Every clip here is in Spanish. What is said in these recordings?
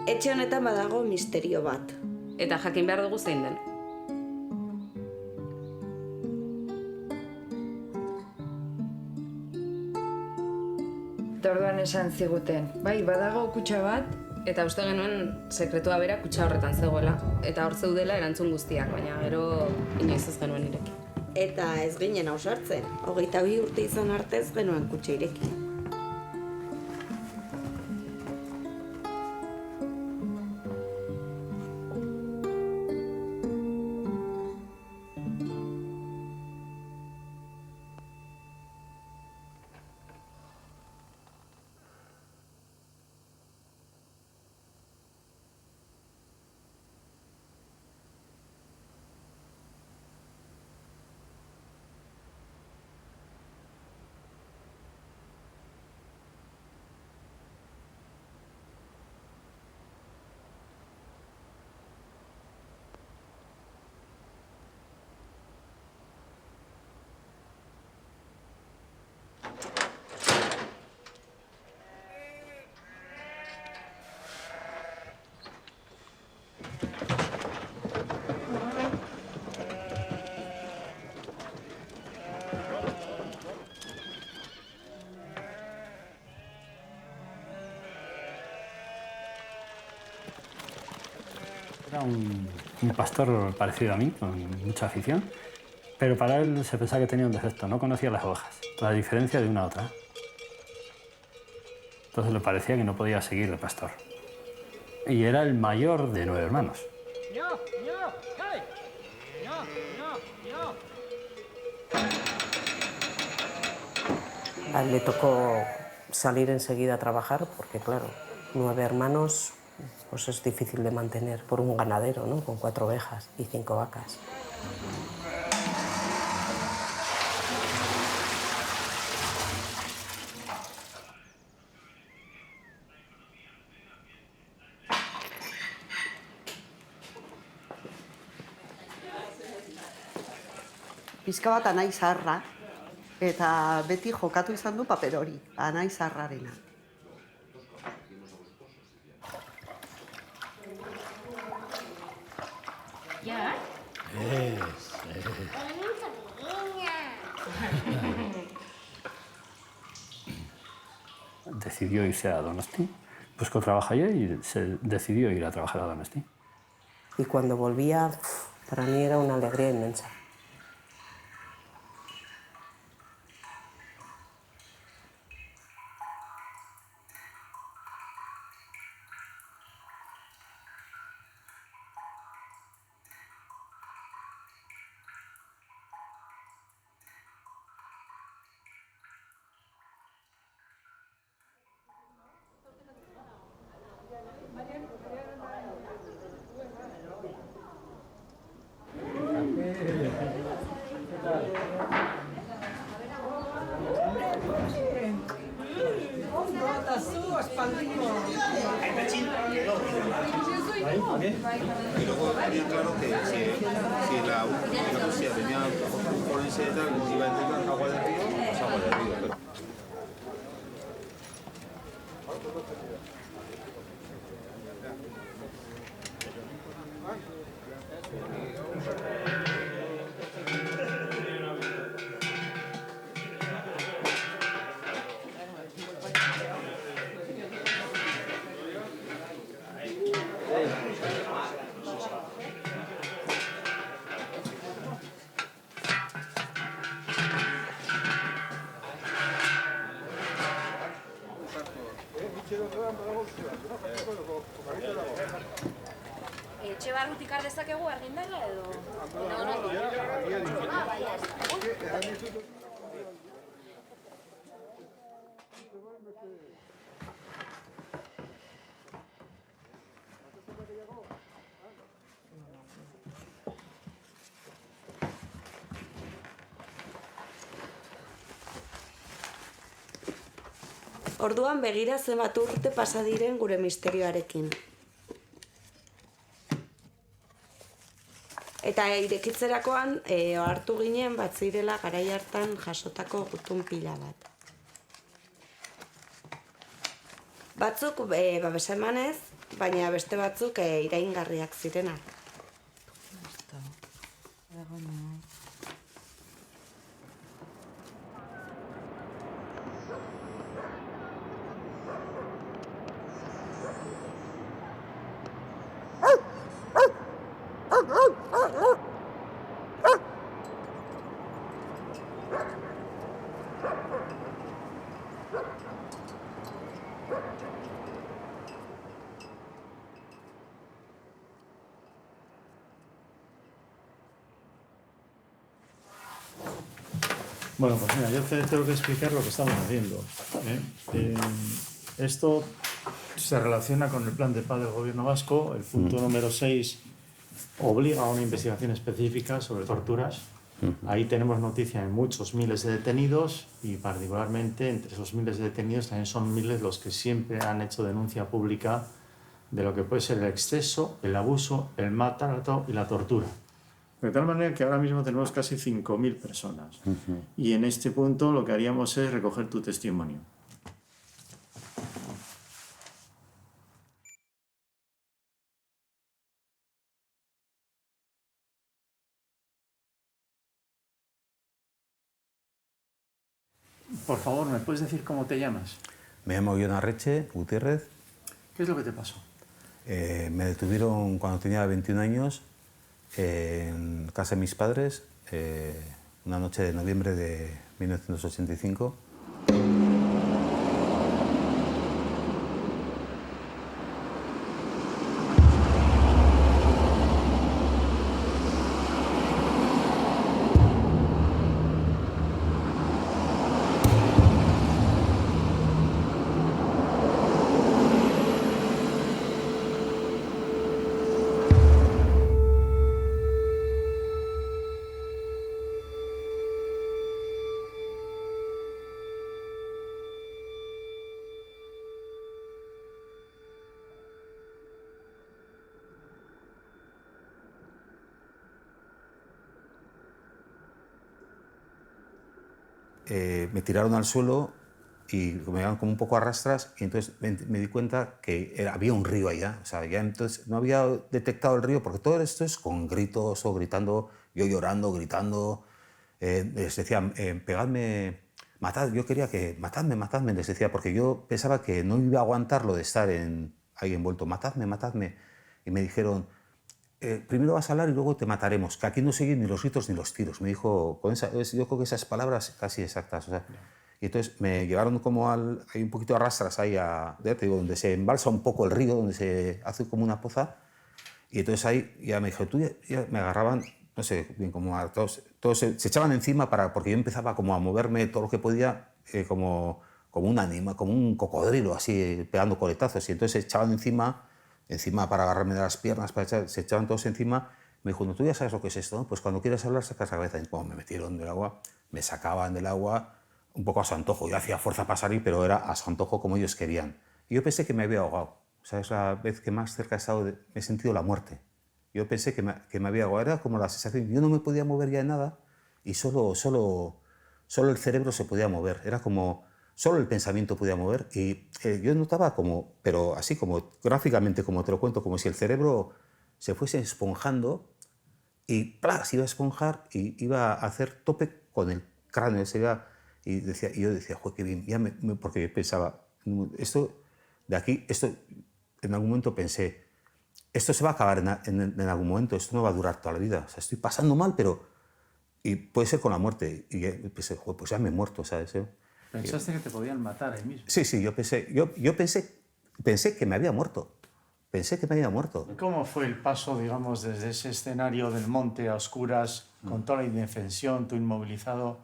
Etxe honetan badago misterio bat. Eta jakin behar dugu zein den. Eta orduan esan ziguten, bai, badago kutxa bat, Eta uste genuen sekretua bera kutxa horretan zegoela. Eta hor zeudela erantzun guztiak, baina gero inoiz ez genuen ireki. Eta ez ginen ausartzen. 22 urte izan arte ez genuen kutxa ireki. Era un pastor parecido a mí, con mucha afición, pero para él se pensaba que tenía un defecto, no conocía las ovejas, la diferencia de una a otra. Entonces le parecía que no podía seguir el pastor. Y era el mayor de 9 hermanos. A él le tocó salir enseguida a trabajar porque, claro, 9 hermanos pues es difícil de mantener por un ganadero, ¿no? Con 4 ovejas y 5 vacas. Pizka bat anai zaharra, eta beti jokatu izan du paper hori, anai zaharrarena. ¿Ya? Decidió irse a Donosti, buscó trabajo allí y se decidió ir a trabajar a Donosti. Y cuando volvía, para mí era una alegría inmensa. Y luego tenía claro que si la policía tenía un forense y tal, iba a intentar agua del río, pues agua del río. Pero... Etxe barrutik har dezakegu argindarra edo? Orduan begira zenbat urte pasa diren gure misterioarekin. Eta irekitzerakoan hartu ginen bat zirela garai hartan jasotako gutun pila bat. Batzuk babesa emanez, baina beste batzuk iraingarriak zirenak. Bueno, pues mira, yo te tengo que explicar lo que estamos haciendo, ¿eh? Esto se relaciona con el plan de paz del Gobierno vasco. El punto número 6 obliga a una investigación específica sobre torturas. Ahí tenemos noticia de muchos miles de detenidos y particularmente entre esos miles de detenidos también son miles los que siempre han hecho denuncia pública de lo que puede ser el exceso, el abuso, el maltrato y la tortura. De tal manera que ahora mismo tenemos casi 5.000 personas. Y en este punto lo que haríamos es recoger tu testimonio. Por favor, ¿me puedes decir cómo te llamas? Me llamo Jon Arretxe Gutiérrez. ¿Qué es lo que te pasó? Me detuvieron cuando tenía 21 años en casa de mis padres, una noche de noviembre de 1985. Me tiraron al suelo y me iban como un poco a rastras y entonces me di cuenta que había un río allá. O sea, ya entonces no había detectado el río porque todo esto es con gritos o gritando, yo llorando, gritando. Les decía, pegadme, matad, yo quería que, matadme, matadme, les decía, porque yo pensaba que no iba a aguantar lo de estar ahí envuelto, matadme, matadme. Y me dijeron, primero vas a hablar y luego te mataremos, que aquí no siguen ni los gritos ni los tiros. Me dijo, yo creo que esas palabras casi exactas. O sea, y entonces me llevaron como hay un poquito de rastras ahí, ya te digo, donde se embalsa un poco el río, donde se hace como una poza. Y entonces ahí ya me dijo, ya me agarraban, no sé, bien como a todos se echaban encima porque yo empezaba como a moverme todo lo que podía, como un anima, como un cocodrilo, así pegando coletazos. Y entonces se echaban encima para agarrarme de las piernas, se echaban todos encima. Me dijo, no, tú ya sabes lo que es esto, ¿no? Pues cuando quieras hablar sacas la cabeza. Y como me metieron del agua, me sacaban del agua un poco a su antojo. Yo hacía fuerza para salir, pero era a su antojo como ellos querían. Y yo pensé que me había ahogado. O sea, es la vez que más cerca he estado, me he sentido la muerte. Yo pensé que me había ahogado. Era como la sensación, yo no me podía mover ya de nada y solo el cerebro se podía mover. Era como, solo el pensamiento podía mover y yo notaba como, pero así como gráficamente, como te lo cuento, como si el cerebro se fuese esponjando y ¡plá!, se iba a esponjar y iba a hacer tope con el cráneo. Y yo decía, joder, qué bien, porque yo pensaba, esto de aquí, esto en algún momento pensé, esto se va a acabar en algún momento, esto no va a durar toda la vida. O sea, estoy pasando mal, pero y puede ser con la muerte. Y pensé, joder, pues ya me he muerto, ¿sabes? ¿Pensaste que te podían matar ahí mismo? Sí, yo pensé que me había muerto. Pensé que me había muerto. ¿Cómo fue el paso, digamos, desde ese escenario del monte a oscuras, con toda la indefensión, tú inmovilizado,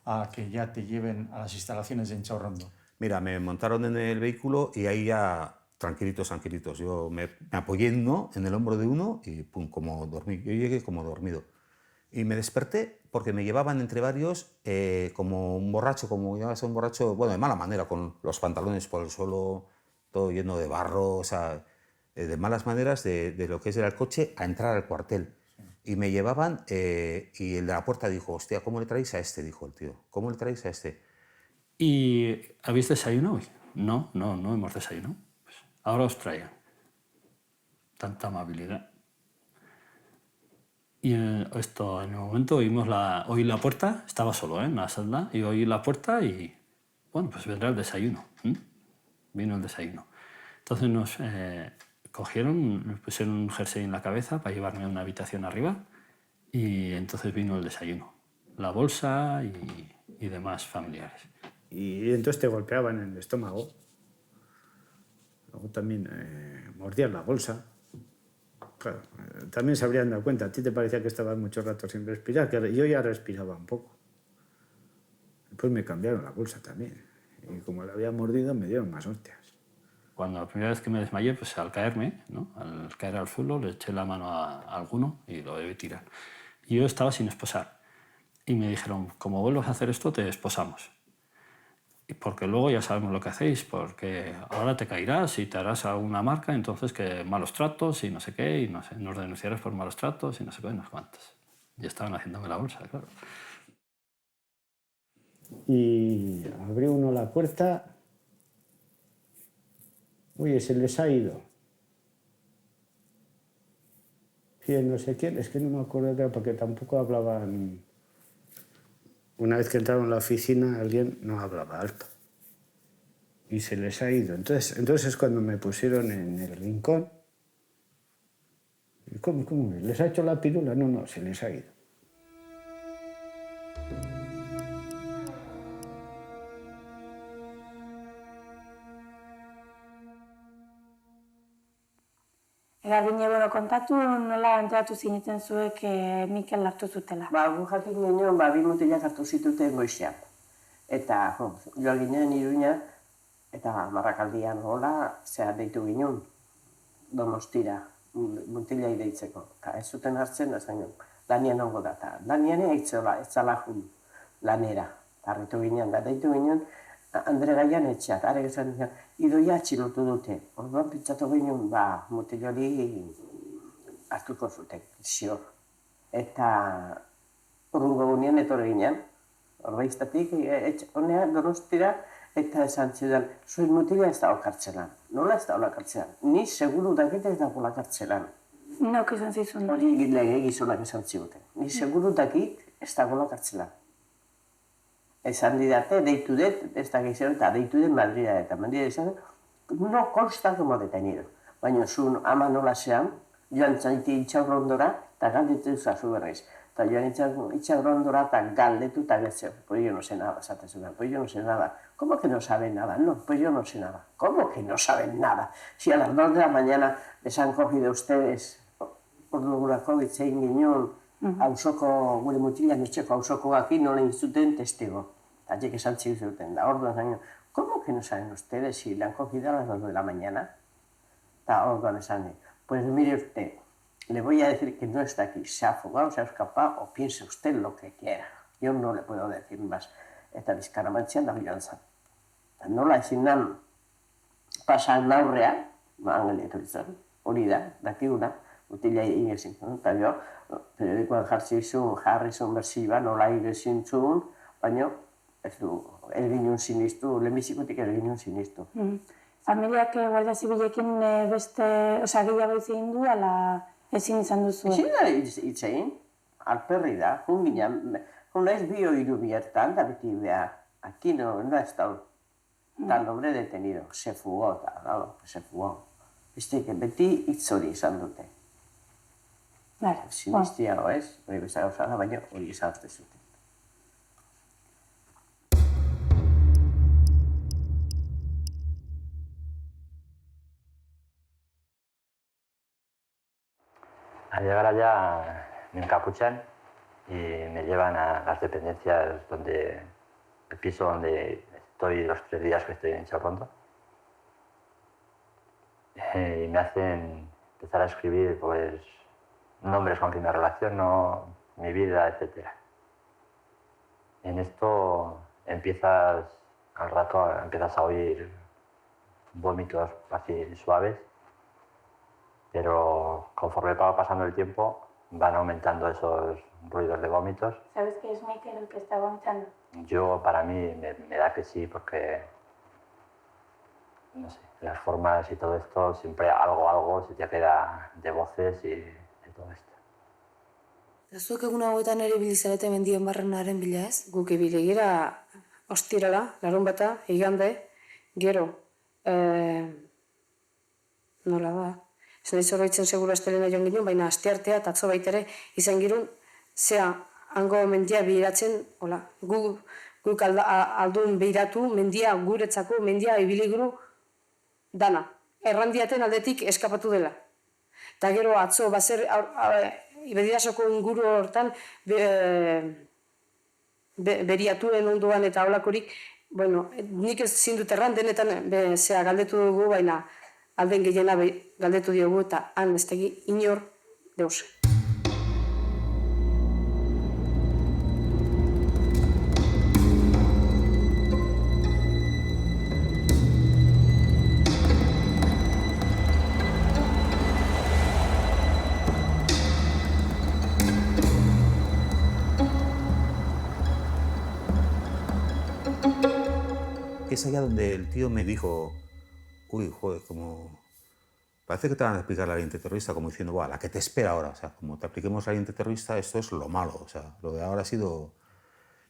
a que ya te lleven a las instalaciones de Inchaurrondo? Mira, me montaron en el vehículo y ahí ya tranquilitos. Yo me apoyé en el hombro de uno y pum, como dormí. Yo llegué como dormido. Y me desperté porque me llevaban entre varios como un borracho, como iba a ser un borracho, bueno, de mala manera, con los pantalones por el suelo, todo lleno de barro, o sea, de malas maneras de lo que era el coche a entrar al cuartel. Y me llevaban y el de la puerta dijo, hostia, ¿cómo le traéis a este? Dijo el tío, ¿cómo le traéis a este? ¿Y habéis desayunado hoy? No hemos desayunado. Pues ahora os traigan. tanta amabilidad. Y en el momento oí la puerta, estaba solo en la sala, y oí la puerta y, bueno, pues vendrá el desayuno. Vino el desayuno. Entonces nos cogieron, nos pusieron un jersey en la cabeza para llevarme a una habitación arriba y entonces vino el desayuno, la bolsa y demás familiares. Y entonces te golpeaban en el estómago. Luego también mordían la bolsa. Claro, también se habrían dado cuenta. A ti te parecía que estabas mucho rato sin respirar, que yo ya respiraba un poco. Después me cambiaron la bolsa también. Y como la había mordido, me dieron más hostias. Cuando la primera vez que me desmayé, pues al caerme, ¿no? Al caer al suelo, le eché la mano a alguno y lo debí tirar. Y yo estaba sin esposar. Y me dijeron, como vuelvas a hacer esto, te esposamos. Y porque luego ya sabemos lo que hacéis, porque ahora te caerás y te harás alguna marca, entonces que malos tratos y no sé qué, y no sé, nos denunciarás por malos tratos y no sé qué, no sé cuántos. Y estaban haciéndome la bolsa, claro. Y abrió uno la puerta. Oye, se les ha ido. ¿Quién? No sé quién. Es que no me acuerdo, claro, porque tampoco hablaban. Una vez que entraron a la oficina, alguien no hablaba alto. Y se les ha ido. Entonces es cuando me pusieron en el rincón. ¿Cómo? ¿Les ha hecho la pirula? No, se les ha ido. Garbine, kontatu nola enteratu zineten zuek Mikel hartu zutela? Gu jakin ginen, bi mutilak hartu zituten goizean. Eta joan ginen Iruña, eta Marrakaldian hola, deitu ginen, Donostira, mutilai deitzeko. Eta ez zuten hartzen, ez ginen, lanian ongo da. Lanian ez zala jun lanera. Tarritu ginen, da deitu ginen, Andre Gaian etxeat, are gezan dira, idoia atxilotu dute. Orduan pentsatu ginen, mutil hori hartuko zuten, zior. Eta urrungo gunean etorri ginen, orbaiztatik, honea Donostira, eta esan zidan, zuen mutila ez dago kartzelan. Nola ez dago kartzelan? Ni seguru dakit ez dago kartzelan. Nok esan zizun hori? Lege gizonak esan ziguten. Ni seguru dakit ez dago kartzelan. Esan didate, deitu dut, ez da gizien, eta deitu dut Madrida eta Madrida izan, no consta como detenido. Baina zuen ama nola zean, joan zaiti itxaurrondora eta galdetu zazu berriz. Eta joan itxaurrondora eta galdetu eta gertzeo. Pues yo no sé nada, esatezuna, pues yo no sé nada. ¿Cómo que no saben nada? No, pues yo no sé nada. ¿Cómo que no saben nada? Si a las 2 de la mañana les han cogido ustedes, ordugurako itzein ginen, hausoko, gure mutilan etxeko hausokoak nola inzuten testigo. Haiek esan zuten da, orduan zaino, ¿cómo que no saben ustedes si le han cogido a las 2 de la mañana? Eta orduan esan, pues mire usted, le voy a decir que no está aquí, se ha fugado, se ha escapado, o piense usted lo que quiera. Yo no le puedo decir más. Eta bizkaramantzian da bilan zan. Nola ezin nan, pasan aurrean, angelietu izan, hori da, dakiguna, utila ingezin. Eta jo, periodikoan jarri zuen bersioa, nola ingezin zuen, baina ez du, ez ginen sinistu, lehenbizikotik ez ginen sinistu. Familiak Guardia Zibilekin beste, gehiago izan du, ala ezin izan duzu? Ezin da itzein, alperri da, jun ginen, naiz 2 o 3 biertan, da beti behar, aquí no ha estado tan hombre detenido, se fugó, se fugó. Beste, beti hitz hori izan dute. Sinistiago ez, hori bezala osada, baina hori izan zuten. Al llegar allá me encapuchan y me llevan a las dependencias donde, el piso donde estoy los 3 días que estoy en Chorrondo. Y me hacen empezar a escribir pues nombres con quien me relaciono, mi vida, etc. En esto al rato empiezas a oír vómitos así suaves, pero conforme va pasando el tiempo van aumentando esos ruidos de vómitos. ¿Sabes que es Mikel el que está vomitando? Para mí me da que sí, porque no sé, las formas y todo esto, siempre algo se te queda de voces y de todo esto. Zuek egun hauetan ere bilizarete mendien barrenaren bila ez? Guk ibili gira ostirala, larunbata, igande, gero, nola da? Ez nahi zorroitzen seguro estelena joan ginen, baina asteartea eta atzo baitere izan girun, zea, hango mendia bihiratzen, hola, guk aldun behiratu, mendia guretzako, mendia ibiliguru dana. Errandiaten aldetik eskapatu dela. Eta gero atzo, bazer, Ibedidasoko inguru hortan beriatuen ondoan eta holakorik, bueno, nik ez zindut erran, denetan zea galdetu dugu, baina alden gehiena galdetu diogu eta han ez tegi inor deus. Es allá donde el tío me dijo, uy, joder, como... Parece que te van a explicar la ley antiterrorista, como diciendo, la que te espera ahora, o sea, como te apliquemos la ley antiterrorista, esto es lo malo, o sea, lo de ahora ha sido...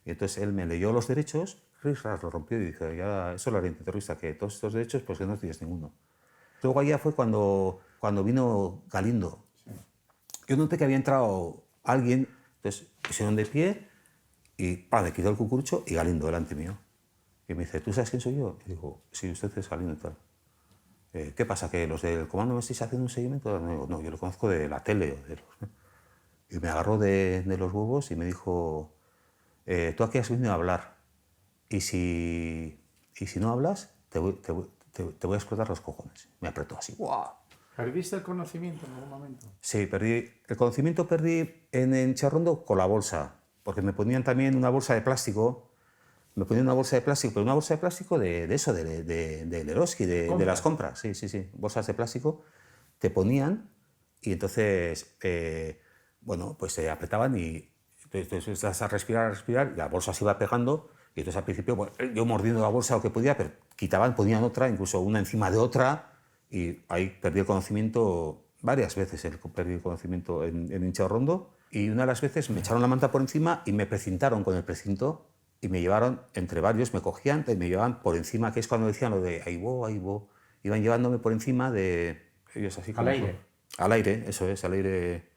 Y entonces él me leyó los derechos, lo rompió y dije, ya, eso es la ley antiterrorista, que todos estos derechos, pues que no tienes ninguno. Luego allá fue cuando vino Galindo. Yo noté que había entrado alguien, entonces pusieron de pie y me quitó el cucurucho y Galindo delante mío. Y me dice, ¿tú sabes quién soy yo? Y digo, sí, usted es Galindo y tal. ¿Qué pasa? ¿Que los del comando me estáis haciendo un seguimiento? No, digo, no, yo lo conozco de la tele. Y me agarró de los huevos y me dijo, tú aquí has venido a hablar. Y si no hablas, te voy a explotar los cojones. Me apretó así. ¡Wow! ¿Perdiste el conocimiento en algún momento? Sí, perdí. El conocimiento perdí en Charrondo con la bolsa. Porque me ponían también una bolsa de plástico. Me ponían una bolsa de plástico, pero una bolsa de plástico de eso, del Eroski, de las compras. Sí, bolsas de plástico. Te ponían y entonces, bueno, pues se apretaban y entonces estás a respirar, y la bolsa se iba pegando y entonces al principio, bueno, yo mordiendo la bolsa lo que podía, pero quitaban, ponían otra, incluso una encima de otra y ahí perdí el conocimiento varias veces, perdí el conocimiento en Incharrondo y una de las veces me echaron la manta por encima y me precintaron con el precinto. Y me llevaron, entre varios, me cogían y me llevaban por encima, que es cuando decían lo de ahí voy. Iban llevándome por encima de ellos así como... Al aire. Al aire, eso es, al aire,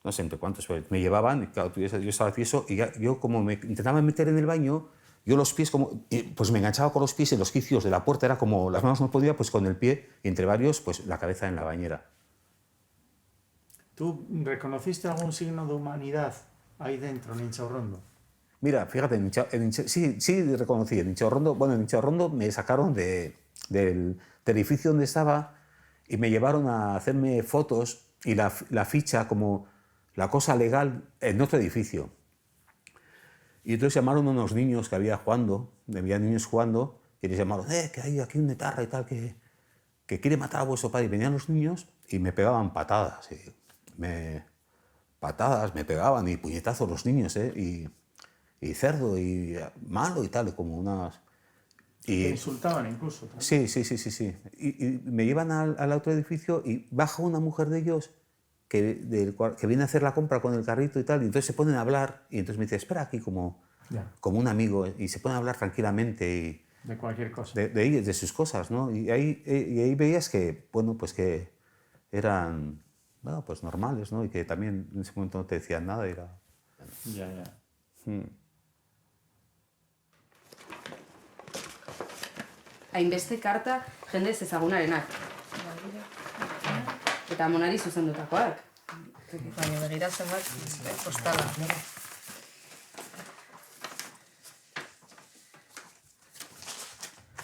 no sé entre cuántos, pero me llevaban y claro, yo estaba tieso y yo como me intentaba meter en el baño, yo los pies como, pues me enganchaba con los pies en los quicios de la puerta, era como, las manos no podía, pues con el pie, y entre varios, pues la cabeza en la bañera. ¿Tú reconociste algún signo de humanidad ahí dentro, en Incharrondo? Mira, fíjate, sí reconocí. En Incharrondo me sacaron del edificio donde estaba y me llevaron a hacerme fotos y la ficha como la cosa legal en otro edificio. Y entonces llamaron a unos niños que había niños jugando, y les llamaron, que hay aquí un etarra y tal, que quiere matar a vuestro padre. Y venían los niños y me pegaban patadas. Me pegaban y puñetazos los niños, y cerdo, y malo y tal, como unas... Y insultaban incluso. ¿También? Sí. Y me llevan al otro edificio y baja una mujer de ellos que viene a hacer la compra con el carrito y tal, y entonces se ponen a hablar, y entonces me dice, espera aquí como un amigo, y se ponen a hablar tranquilamente. De cualquier cosa. De sus cosas, ¿no? Y ahí veías que, bueno, pues que eran, bueno, pues normales, ¿no? Y que también en ese momento no te decían nada, era... Ya. Hainbeste karta jendez ezagunarenak. Eta Monari zuzendutakoak. Baina begira zenbat, postala.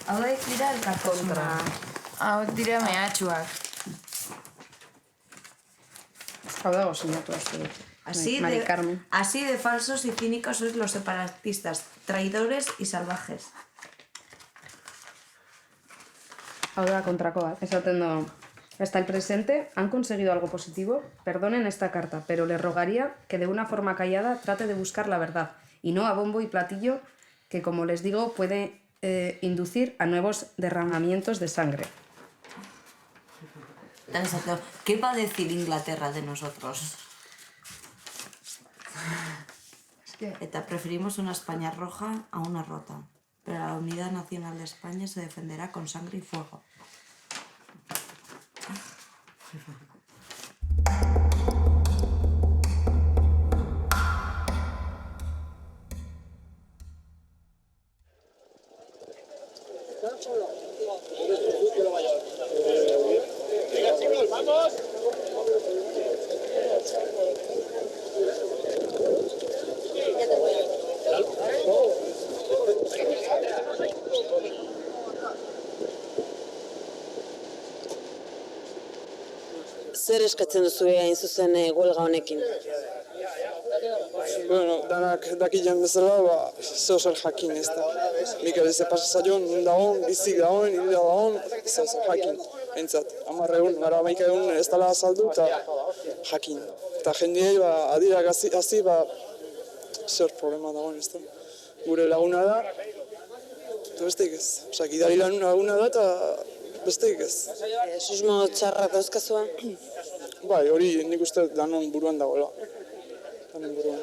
Hau da dira elkartasuna. Hauek dira mehatxuak. Hau dago sinatu azte. Así de falsos y cínicos sois los separatistas, traidores y salvajes. Hau da kontrakoa. Esaten do, hasta el presente han conseguido algo positivo. Perdonen esta carta, pero le rogaría que de una forma callada trate de buscar la verdad y no a bombo y platillo que, como les digo, puede inducir a nuevos derramamientos de sangre. Exacto. ¿Qué va a decir Inglaterra de nosotros? Eta, preferimos una España roja a una rota, pero la unidad nacional de España se defenderá con sangre y fuego. ¡Vamos! Zer eskatzen duzu hain zuzen huelga honekin? Bueno, danak dakilen bezala, zer jakin ez da. Mikel ez pasa zaion, non dagoen, bizik dagoen, hilda dagoen, zer jakin. Entzat, 10 egun, gara 11 egun ez dela azaldu, eta jakin. Eta jendeei, adirak hazi, zer problema dagoen ez da. Gure laguna da, eta besteik ez. Osa, gidari laguna da, eta besteik ez. Susmo txarra dauzkazua? Bai, hori nik uste danon buruan dagoela. Danon buruan.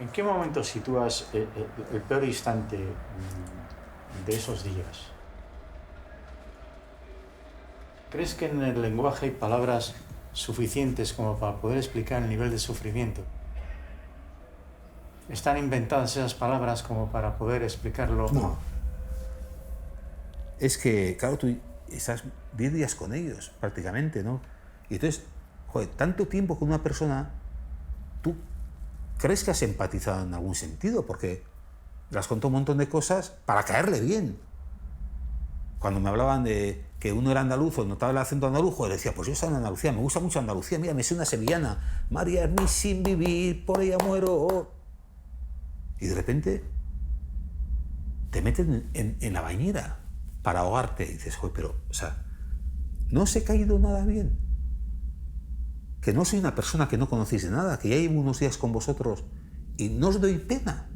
¿En qué momento sitúas el peor instante de esos días? ¿Crees que en el lenguaje hay palabras suficientes como para poder explicar el nivel de sufrimiento? ¿Están inventadas esas palabras como para poder explicarlo? No. Es que, claro, tú estás 10 días con ellos, prácticamente, ¿no? Y entonces, joder, tanto tiempo con una persona, tú crees que has empatizado en algún sentido, porque le has contado un montón de cosas para caerle bien. Cuando me hablaban de que uno era andaluz o notaba el acento andaluz, le decía, pues yo soy en Andalucía, me gusta mucho Andalucía, mira, me sé una sevillana, María es mi sin vivir, por ella muero. Y de repente te meten en la bañera para ahogarte y dices, joder, pero, o sea, no os he caído nada bien. Que no soy una persona que no conocéis de nada, que ya llevo unos días con vosotros y no os doy pena.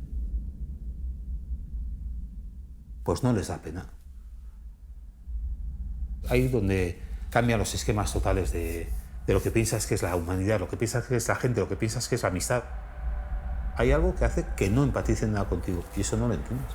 Pues no les da pena. Ahí donde cambian los esquemas totales de lo que piensas que es la humanidad, lo que piensas que es la gente, lo que piensas que es la amistad. Hay algo que hace que no empaticen nada contigo y eso no lo entiendes.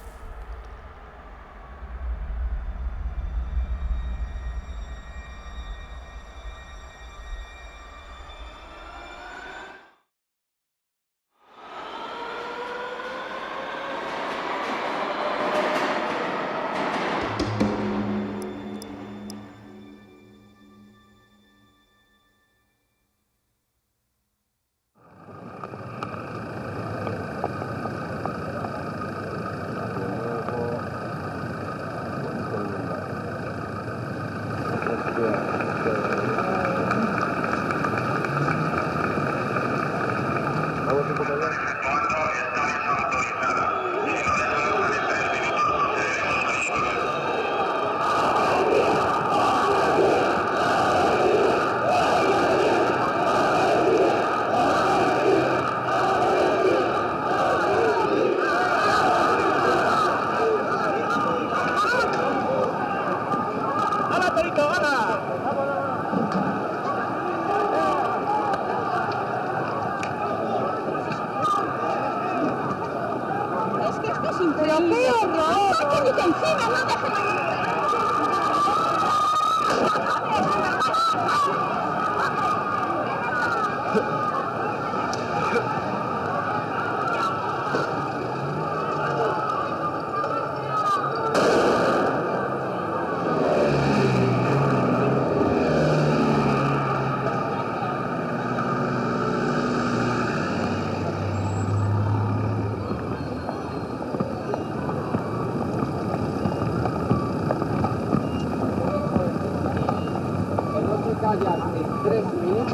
Un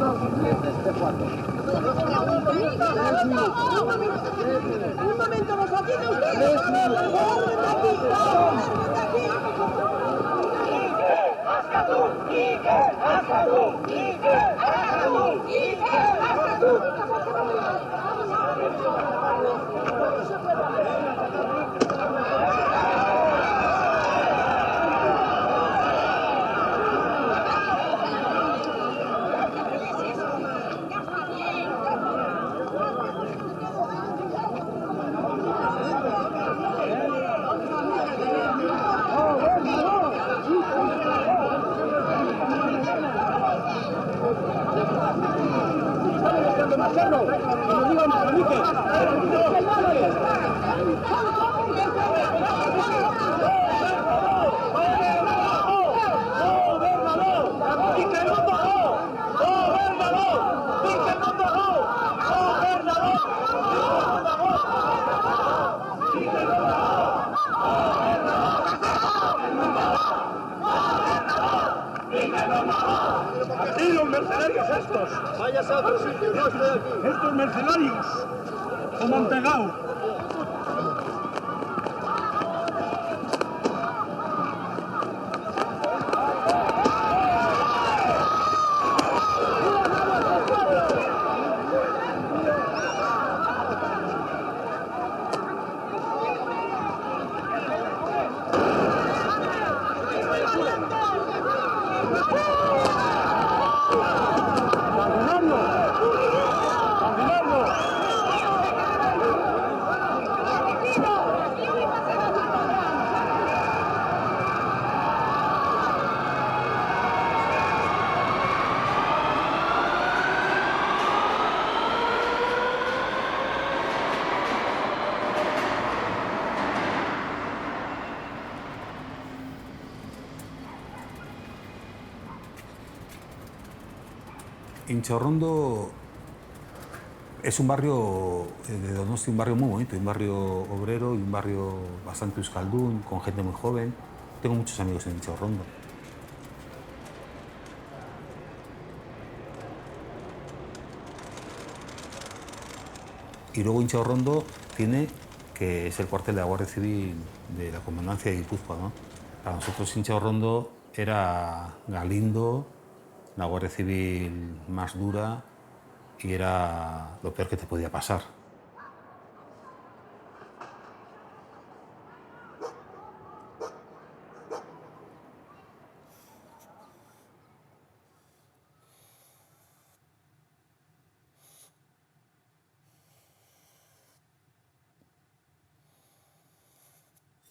momento, ¿nos atiende usted? ¡Sí, los mercenarios estos! ¡Váyase a otro sitio, no estoy aquí! ¡Estos mercenarios! ¡Como han pegado! Intxaurrondo es un barrio de Donosti, un barrio muy bonito, un barrio obrero y un barrio bastante euskaldún, con gente muy joven. Tengo muchos amigos en Intxaurrondo. Y luego Intxaurrondo tiene, que es el cuartel de la Guardia Civil de la Comandancia de Guipúzcoa, ¿no? Para nosotros Intxaurrondo era Galindo, la Guardia Civil más dura, y era lo peor que te podía pasar.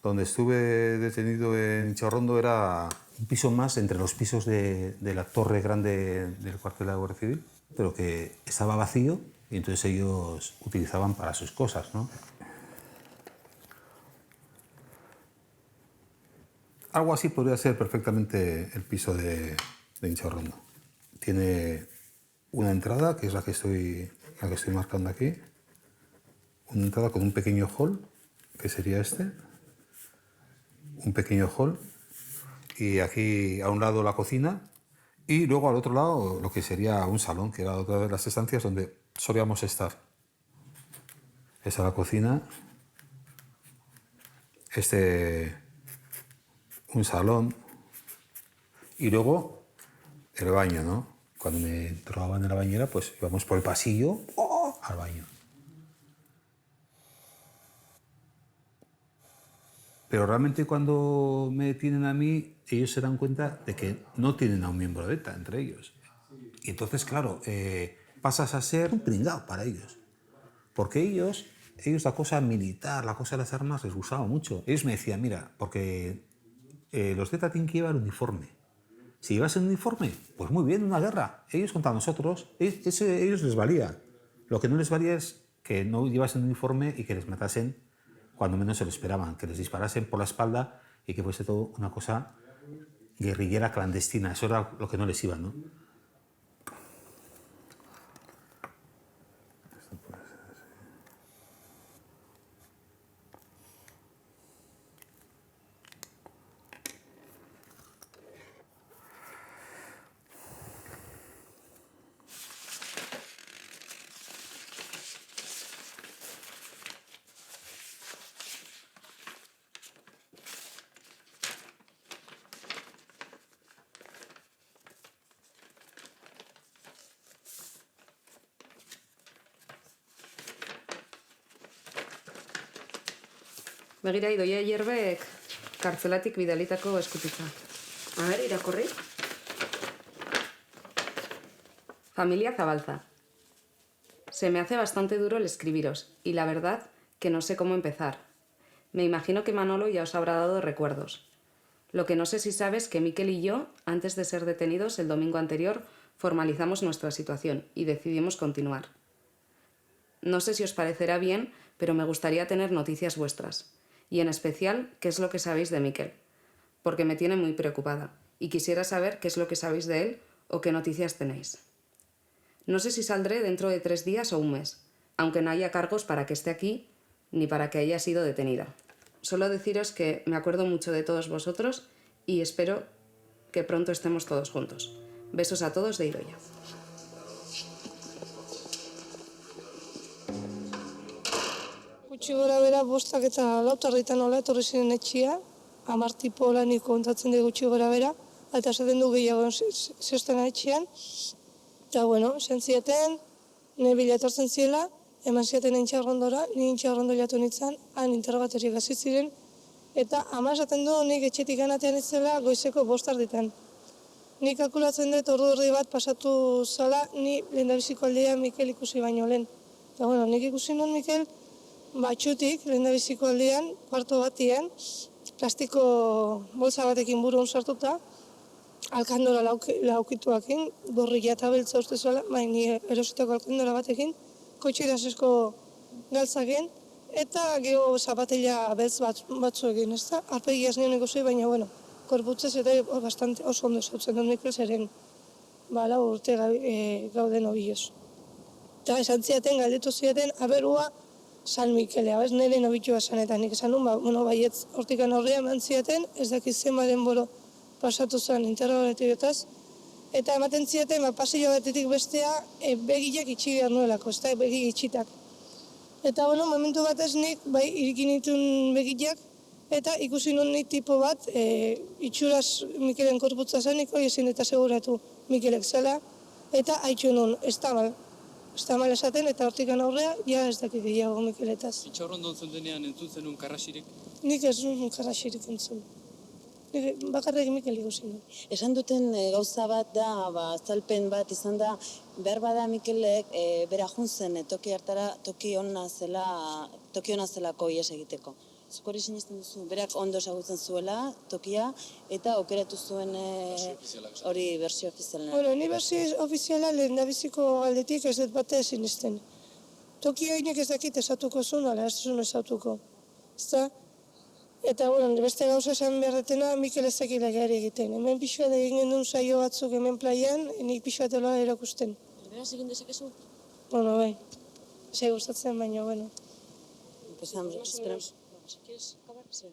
Donde estuve detenido en Intxaurrondo era un piso más entre los pisos de la torre grande del cuartel de la Guardia Civil, pero que estaba vacío y entonces ellos utilizaban para sus cosas, ¿no? Algo así podría ser perfectamente el piso de Intxaurrondo. Tiene una entrada, que es la que estoy marcando aquí, una entrada con un pequeño hall, que sería este, un pequeño hall, y aquí a un lado la cocina, y luego al otro lado lo que sería un salón, que era otra de las estancias donde solíamos estar. Esa es la cocina, un salón, y luego el baño, ¿no? Cuando me drogaban en la bañera, pues íbamos por el pasillo al baño. Pero realmente cuando me detienen a mí, ellos se dan cuenta de que no tienen a un miembro de ETA entre ellos. Y entonces, claro, pasas a ser un pringao para ellos. Porque ellos la cosa militar, la cosa de las armas les gustaba mucho. Ellos me decían, mira, porque los de ETA tienen que llevar uniforme. Si llevas el uniforme, pues muy bien, una guerra. Ellos contra nosotros, ellos les valía. Lo que no les valía es que no llevasen uniforme y que les matasen cuando menos se lo esperaban, que les disparasen por la espalda y que fuese todo una cosa guerrillera clandestina. Eso era lo que no les iba, ¿no? Begira, Idoia Hierbek kartzelatik bidalitako eskutitza. A ver, irakurri. Familia Zabalza. Se me hace bastante duro el escribiros, y la verdad que no sé cómo empezar. Me imagino que Manolo ya os habrá dado recuerdos. Lo que no sé si sabes que Miquel y yo, antes de ser detenidos el domingo anterior, formalizamos nuestra situación y decidimos continuar. No sé si os parecerá bien, pero me gustaría tener noticias vuestras, y en especial qué es lo que sabéis de Miquel, porque me tiene muy preocupada, y quisiera saber qué es lo que sabéis de él o qué noticias tenéis. No sé si saldré dentro de 3 días o un mes, aunque no haya cargos para que esté aquí ni para que haya sido detenida. Solo deciros que me acuerdo mucho de todos vosotros y espero que pronto estemos todos juntos. Besos a todos de Idoia. Gutxi gora bera 5 eta 4 nola etorri ziren etxea, 10 tipo lanik kontatzen dugu gutxi gora bera, eta esaten du gehiago zehozten etxean. Eta, bueno, zentzieten, nire bila etortzen ziela, eman ziaten intxarrondora, ni intxarrondo jatu nintzen, han interrogatoriak hasi ziren, eta ama esaten du nik etxetik anatean itzela goizeko 5 ditan. Nik kalkulatzen dut ordu erdi bat pasatu zala, ni lehendabiziko aldean Mikel ikusi baino lehen. Eta, bueno, nik ikusi nun Mikel, batxutik, lehendabiziko aldean, kuarto batian, plastiko bolsa batekin buruan sartuta, alkandora laukituakin, gorria eta beltza uste zuela, ni erositako alkandora batekin, kotxeirasesko galtzaken, eta geho zapatilla beltz batzuekin, ez da? Arpegiaz nion ikusi, baina, bueno, korputzez eta oso ondo zautzen dut Mikel zeren, lau urte gauden obioz. Eta esan ziaten, galdetu ziaten, aberua San Mikelea, ez nire nobitua zanetan, nik esan nun, baietz hortikan aurrea eman ziaten, ez dakiz zenbaren boro pasatu zen interrogatiotaz, eta ematen ziaten, pasillo batetik bestea, begiak itxi behar nuelako, ez da, begi itxitak. Eta, bueno, momentu batez nik, irikin ditun begiak, eta ikusi nun nik tipo bat, itxuraz Mikelen korputza zeniko, ezin eta seguratu Mikelek zela, eta haitxu nun, ez da mal esaten, eta hortikan aurrea, ja ez dakik gehiago Mikeletaz. Itxarrondon zendenean entzun zenun karrasirik? Nik ez nun karrasirik entzun. Bakarrik Mikel ikusi nun. Esan duten gauza bat da, azalpen bat izan da, behar bada Mikelek bera juntzen toki hartara, toki ona zelako ies egiteko. Zuk hori sinesten duzu, berak ondo ezagutzen zuela, tokia, eta aukeratu zuen hori bersio ofizialena. Bueno, ni bersio ofiziala lehendabiziko aldetik ez dut bate sinesten. Tokia hainek ez dakit esatuko zuen, ala ez zuen esatuko. Eta, bueno, beste gauza esan beharretena, Mikel ez dakila gari egiten. Hemen pixua da egin duen saio batzuk hemen plaian, nik pixua teloa erakusten. Beraz egin dezakezu? Bueno, bai. Zei gustatzen, baina, bueno. Empezamos, esperamos. ¿Quieres acabar? Sí.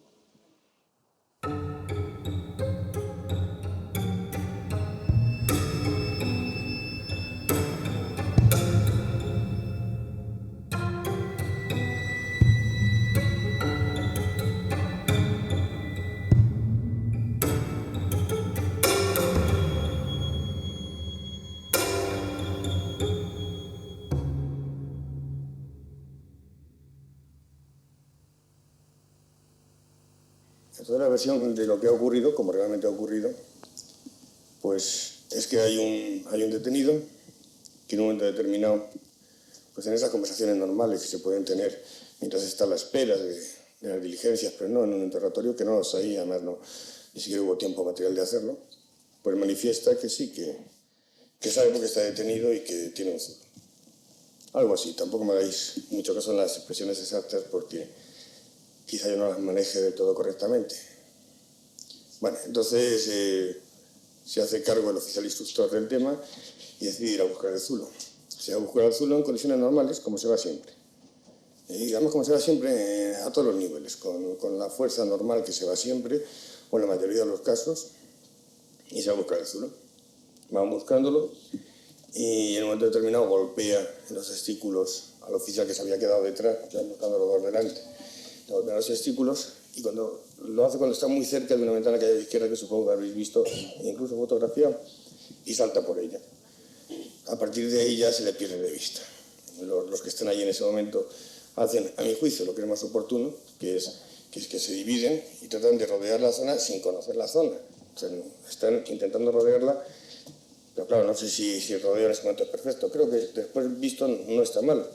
Toda la versión de lo que ha ocurrido, como realmente ha ocurrido, pues es que hay un detenido que en un momento determinado, pues en esas conversaciones normales que se pueden tener mientras está a la espera de las diligencias, pero no en un interrogatorio, que no los hay, además ni siquiera hubo tiempo material de hacerlo, pues manifiesta que sí, que sabe por qué está detenido y que tiene un zulo. Algo así, tampoco me hagáis mucho caso en las expresiones exactas porque quizá yo no las maneje del todo correctamente. Bueno, entonces se hace cargo el oficial instructor del tema y decide ir a buscar el zulo. Se va a buscar el zulo en condiciones normales, como se va siempre. Y digamos como se va siempre a todos los niveles, con la fuerza normal que se va siempre, o en la mayoría de los casos, y se va a buscar el zulo. Van buscándolo y en un momento determinado golpea en los testículos al oficial que se había quedado detrás, ya buscándolo por delante. Golpea los testículos y cuando lo hace cuando está muy cerca de una ventana que hay a la izquierda, que supongo que habéis visto, incluso fotografiado, y salta por ella. A partir de ahí ya se le pierde de vista. Los que están ahí en ese momento hacen, a mi juicio, lo que es más oportuno, que es que es que se dividen y tratan de rodear la zona sin conocer la zona. O sea, están intentando rodearla, pero claro, no sé si el rodeo en ese momento es perfecto. Creo que después visto no está mal.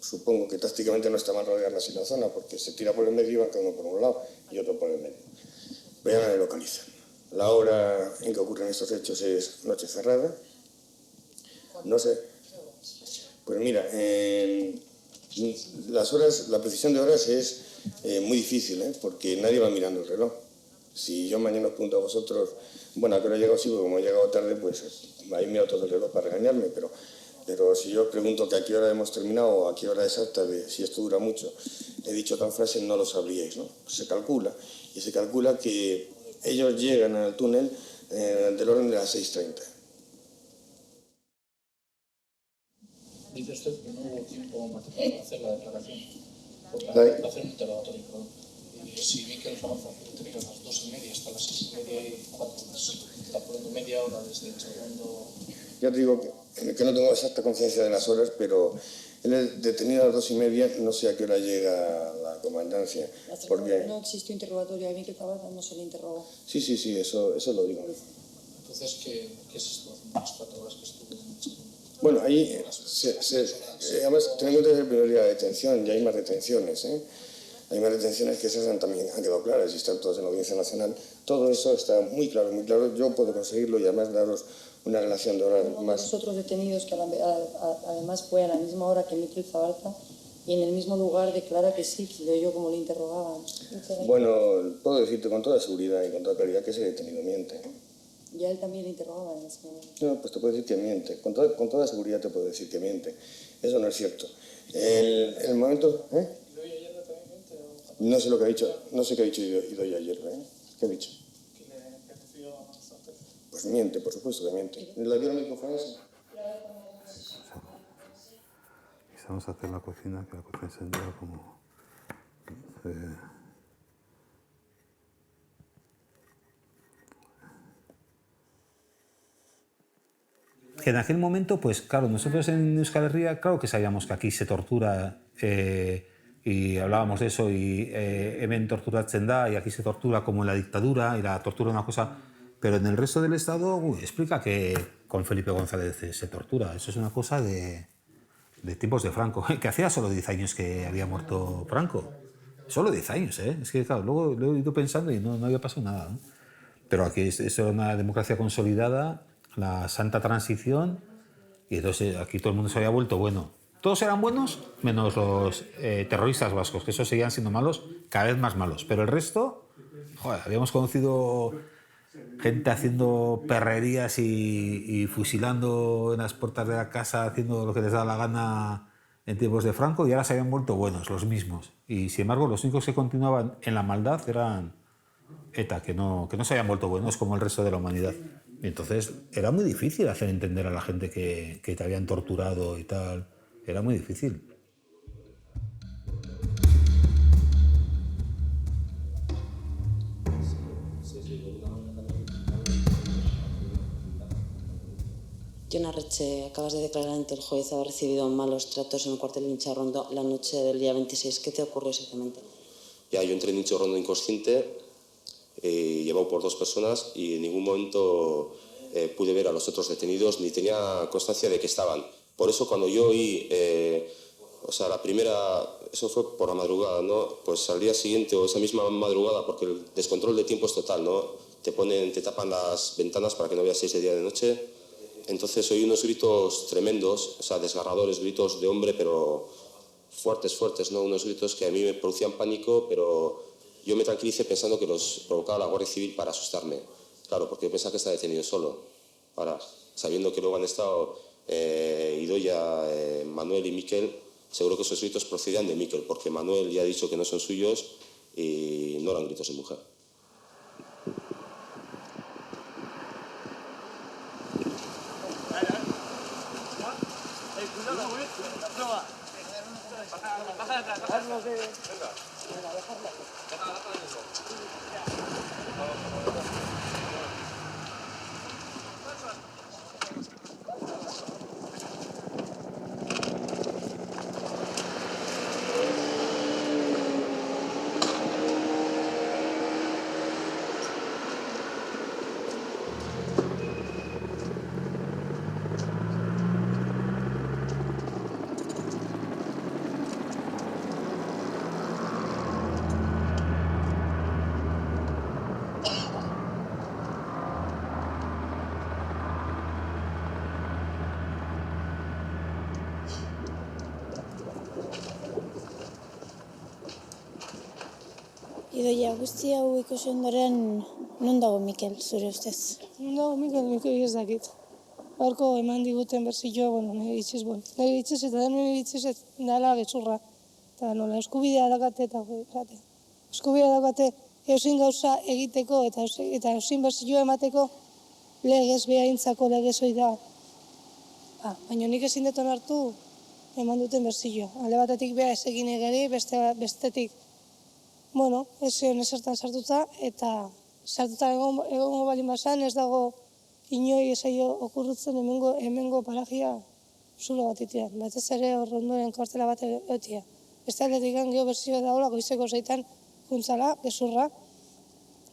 Supongo que tácticamente no está mal rodearla así la zona, porque se tira por el medio y va cada uno por un lado y otro por el medio. Pero ya me localizan. La hora en que ocurren estos hechos es noche cerrada. No sé. Pues mira, las horas, la precisión de horas es muy difícil, porque nadie va mirando el reloj. Si yo mañana os pregunto a vosotros, bueno, ¿a qué hora he llegado? Sí, porque como he llegado tarde, pues ahí miro todo el reloj para regañarme, pero si yo os pregunto que a qué hora hemos terminado o a qué hora exacta, de si esto dura mucho, he dicho tal frase, no lo sabríais, ¿no? Pues se calcula, y se calcula que ellos llegan al túnel del orden de las 6:30. Dice usted que no hubo tiempo material para hacer la declaración, para hacer un interrogatorio, perdón. Si Miquel Zabalza pudo tener a las 2:30 hasta las 6:30 y 4 horas, está poniendo media hora desde el segundo... Ya te digo que no tengo exacta conciencia de las horas, pero él es detenido a las 2:30, no sé a qué hora llega la comandancia. Porque... No existió interrogatorio a Miquel Zabalza, no se le interrogó. Sí, eso lo digo. Entonces, ¿qué se estuvo haciendo las 4 horas que estuvo en el segundo? Bueno, ahí, además, tenemos desde el primer día de detención, y hay más detenciones, Hay más detenciones que esas también han quedado claras y están todas en la Audiencia Nacional. Todo eso está muy claro, muy claro. Yo puedo conseguirlo y además daros una relación de horas más. Los otros detenidos que además fue a la misma hora que Miquel Zabalza y en el mismo lugar declara que sí, que yo como le interrogaban. Bueno, puedo decirte con toda seguridad y con toda claridad que ese detenido miente. Ya él también le interrogaba en ese momento. No, pues te puedo decir que miente. Con toda seguridad te puedo decir que miente. Eso no es cierto. El momento... No sé lo que ha dicho, no sé qué ha dicho Idoia ayer, ¿Qué ha dicho? Pues miente, por supuesto que miente. ¿La vieron en conferencia? Vamos a hacer la cocina, que la cocina se entra como... Que en aquel momento, pues claro, nosotros en Euskal Herria, claro que sabíamos que aquí se tortura, y hablábamos de eso, y hemen torturatzen da, y aquí se tortura como en la dictadura, y la tortura es una cosa, pero en el resto del Estado, explica que con Felipe González se tortura, eso es una cosa de tiempos de Franco, que hacía solo 10 años que había muerto Franco, solo 10 años, es que claro, luego lo he ido pensando y no había pasado nada, ¿no? Pero aquí es una democracia consolidada, la santa transición, y entonces aquí todo el mundo se había vuelto bueno. Todos eran buenos, menos los terroristas vascos, que esos seguían siendo malos, cada vez más malos. Pero el resto, joder, habíamos conocido gente haciendo perrerías y fusilando en las puertas de la casa, haciendo lo que les daba la gana en tiempos de Franco, y ahora se habían vuelto buenos, los mismos. Y sin embargo, los únicos que continuaban en la maldad eran ETA, que no se habían vuelto buenos como el resto de la humanidad. Y entonces era muy difícil hacer entender a la gente que te habían torturado y tal. Era muy difícil. Jon Arretxe, acabas de declarar ante el juez haber recibido malos tratos en el cuartel de Incharrondo la noche del día 26. ¿Qué te ocurrió exactamente? Ya, yo entré en Incharrondo inconsciente, llevado por 2 personas, y en ningún momento pude ver a los otros detenidos ni tenía constancia de que estaban. Por eso cuando yo oí, la primera, eso fue por la madrugada, ¿no? Pues al día siguiente o esa misma madrugada, porque el descontrol de tiempo es total, ¿no? Te tapan las ventanas para que no veas si es de día o de noche. Entonces oí unos gritos tremendos, desgarradores, gritos de hombre, pero fuertes, ¿no? Unos gritos que a mí me producían pánico, pero yo me tranquilicé pensando que los provocaba la Guardia Civil para asustarme. Claro, porque yo pensaba que estaba detenido solo. Sabiendo que luego han estado Idoia, Manuel y Miquel, seguro que esos gritos procedían de Miquel, porque Manuel ya ha dicho que no son suyos y no eran gritos de mujer. Idoia, guzti hau ikusi ondoren, non dago Mikel, zure ustez? Non dago Mikel ez dakit. Gaurko eman diguten berzioa, nire itziz, nire itziz eta nire itziz dala gezurra. Eta nola, eskubidea dakate eta eskubidea dakate eusin gauza egiteko eta eusin berzioa emateko legez behaintzako legezoi da. Baina nik ezin deton hartu eman duten berzioa. Alde batetik beha ez egin egeri, bestetik ez zion ezertan sartuta, eta sartuta egongo balin bazan, ez dago inoi esaio okurrutzen hemengo parajia zulo bat itian. Batez ere horrendoen kartela bat egotia. Beste aldetik geho berzioa dagoela goizeko 6 juntzala, gezurra,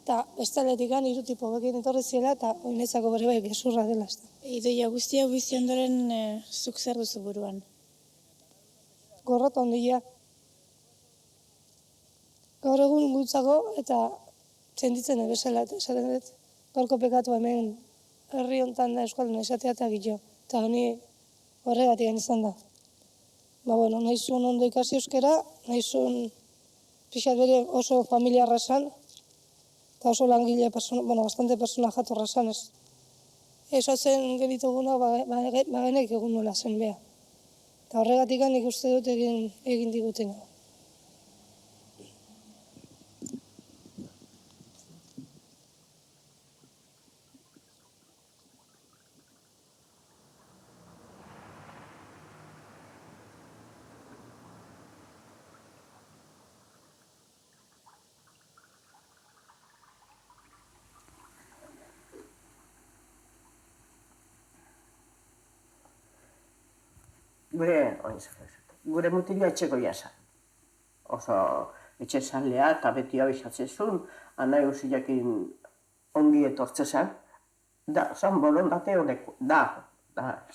eta beste aldetik hiru tipo bekin etorri ziela, eta oinetzako bere bai gezurra dela. Idoia, guzti hau bizi ondoren zuk zer duzu buruan? Gorrota ondia. Gaur egun gutzako eta txenditzen bezala, esaten dut. Gaurko pekatu hemen herri honetan da eskualduna izatea eta gillo. Eta honi horregatik izan da. Nahi zuen ondo ikasi euskera, nahi zuen pixat bere oso familiarra esan, eta oso langile, bastante persona jatorra esan ez. Esatzen genituguna, bagenek egun nola zen beha. Eta horregatik nik uste dut egin diguten. Gure mutila etxeko jasa. Oso etxe zanlea eta beti abisatzen zuen, anai usiakin ongi etortze zan. Zan borondate honeko,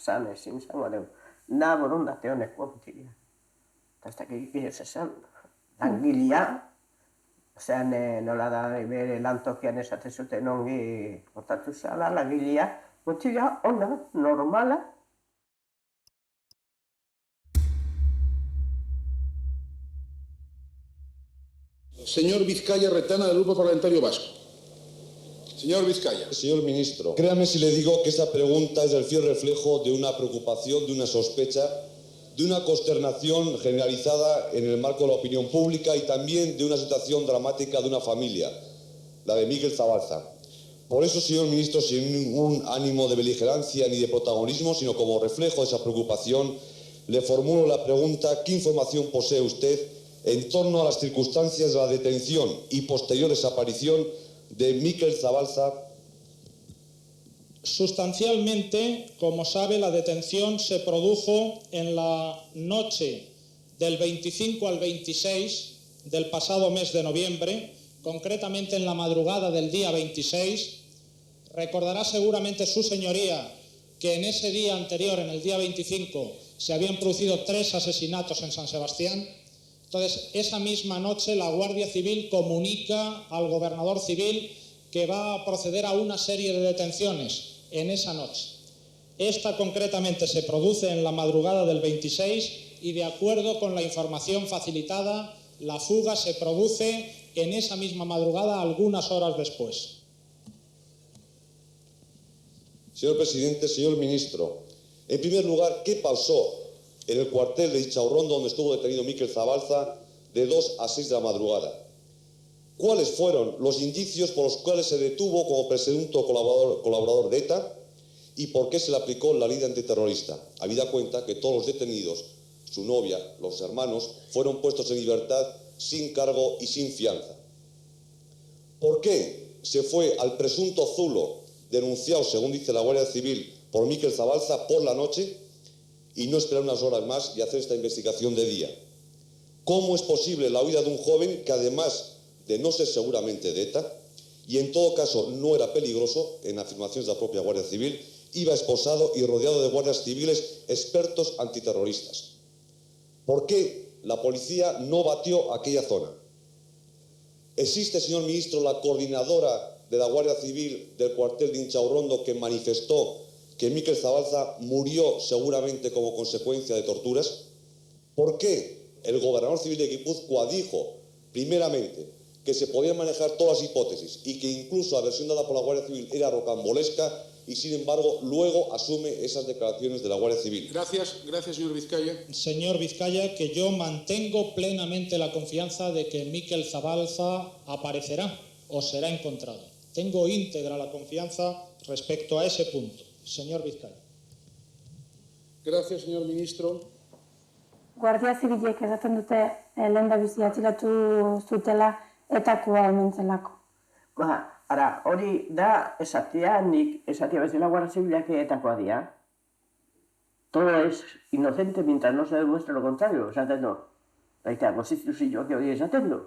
zan ezin zango adeu, borondate honeko mutila. Eta ez dakik bihuz esan, langilia, zean nola da bere lantokian esaten zuten ongi portatu zala, langilia, mutila ona, normala. Señor Vizcaya Retana, del Grupo Parlamentario Vasco. Señor Vizcaya. Señor ministro, créame si le digo que esta pregunta es el fiel reflejo de una preocupación, de una sospecha, de una consternación generalizada en el marco de la opinión pública y también de una situación dramática de una familia, la de Mikel Zabalza. Por eso, señor ministro, sin ningún ánimo de beligerancia ni de protagonismo, sino como reflejo de esa preocupación, le formulo la pregunta: ¿qué información posee usted en torno a las circunstancias de la detención y posterior desaparición de Mikel Zabalza? Sustancialmente, como sabe, la detención se produjo en la noche del 25 al 26 del pasado mes de noviembre, concretamente en la madrugada del día 26. Recordará seguramente su señoría que en ese día anterior, en el día 25, se habían producido 3 asesinatos en San Sebastián. Entonces, esa misma noche la Guardia Civil comunica al gobernador civil que va a proceder a una serie de detenciones en esa noche. Esta concretamente se produce en la madrugada del 26 y, de acuerdo con la información facilitada, la fuga se produce en esa misma madrugada algunas horas después. Señor presidente, señor ministro, en primer lugar, ¿qué pasó en el cuartel de Inchaurrondo, donde estuvo detenido Mikel Zabalza, de 2 a 6 de la madrugada? ¿Cuáles fueron los indicios por los cuales se detuvo como presunto colaborador de ETA y por qué se le aplicó la ley antiterrorista? Habida cuenta que todos los detenidos, su novia, los hermanos, fueron puestos en libertad sin cargo y sin fianza. ¿Por qué se fue al presunto zulo denunciado, según dice la Guardia Civil, por Mikel Zabalza por la noche y no esperar unas horas más y hacer esta investigación de día? ¿Cómo es posible la huida de un joven que, además de no ser seguramente de ETA, y en todo caso no era peligroso, en afirmaciones de la propia Guardia Civil, iba esposado y rodeado de guardias civiles expertos antiterroristas? ¿Por qué la policía no batió aquella zona? ¿Existe, señor ministro, la coordinadora de la Guardia Civil del cuartel de Inchaurrondo que manifestó que Mikel Zabalza murió seguramente como consecuencia de torturas? ¿Por qué el gobernador civil de Guipúzcoa dijo, primeramente, que se podían manejar todas las hipótesis y que incluso la versión dada por la Guardia Civil era rocambolesca y, sin embargo, luego asume esas declaraciones de la Guardia Civil. Gracias, señor Vizcaya. Señor Vizcaya, que yo mantengo plenamente la confianza de que Mikel Zabalza aparecerá o será encontrado. Tengo íntegra la confianza respecto a ese punto. Señor Vizcaya. Gracias, señor ministro. Guardia Zibilek esaten dute lehendabizi atxilatu zutela etakoa omen zelako. Ara, hori da esatea, nik esatea bezala Guardia Zibilak etakoa dira. Todo es inocente mientras no se demuestre lo contrario, esaten du. Baita, konstituzioak hori esaten du.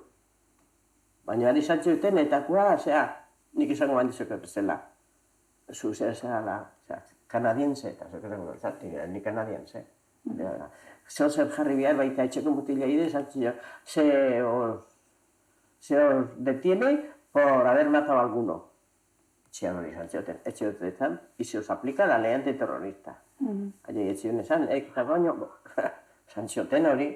Baina ari esatzen etakoa, nik izango bandizeko bezala. Zu zera kanadiense, eta ni kanadiense. Zeo zer jarri behar baita etxeko mutila ide, se os detiene por haber matado a alguno. Etxean hori etxeotetan, y se os aplica la ley antiterrorista. Aile etxean esan, eta baino, santzioten hori,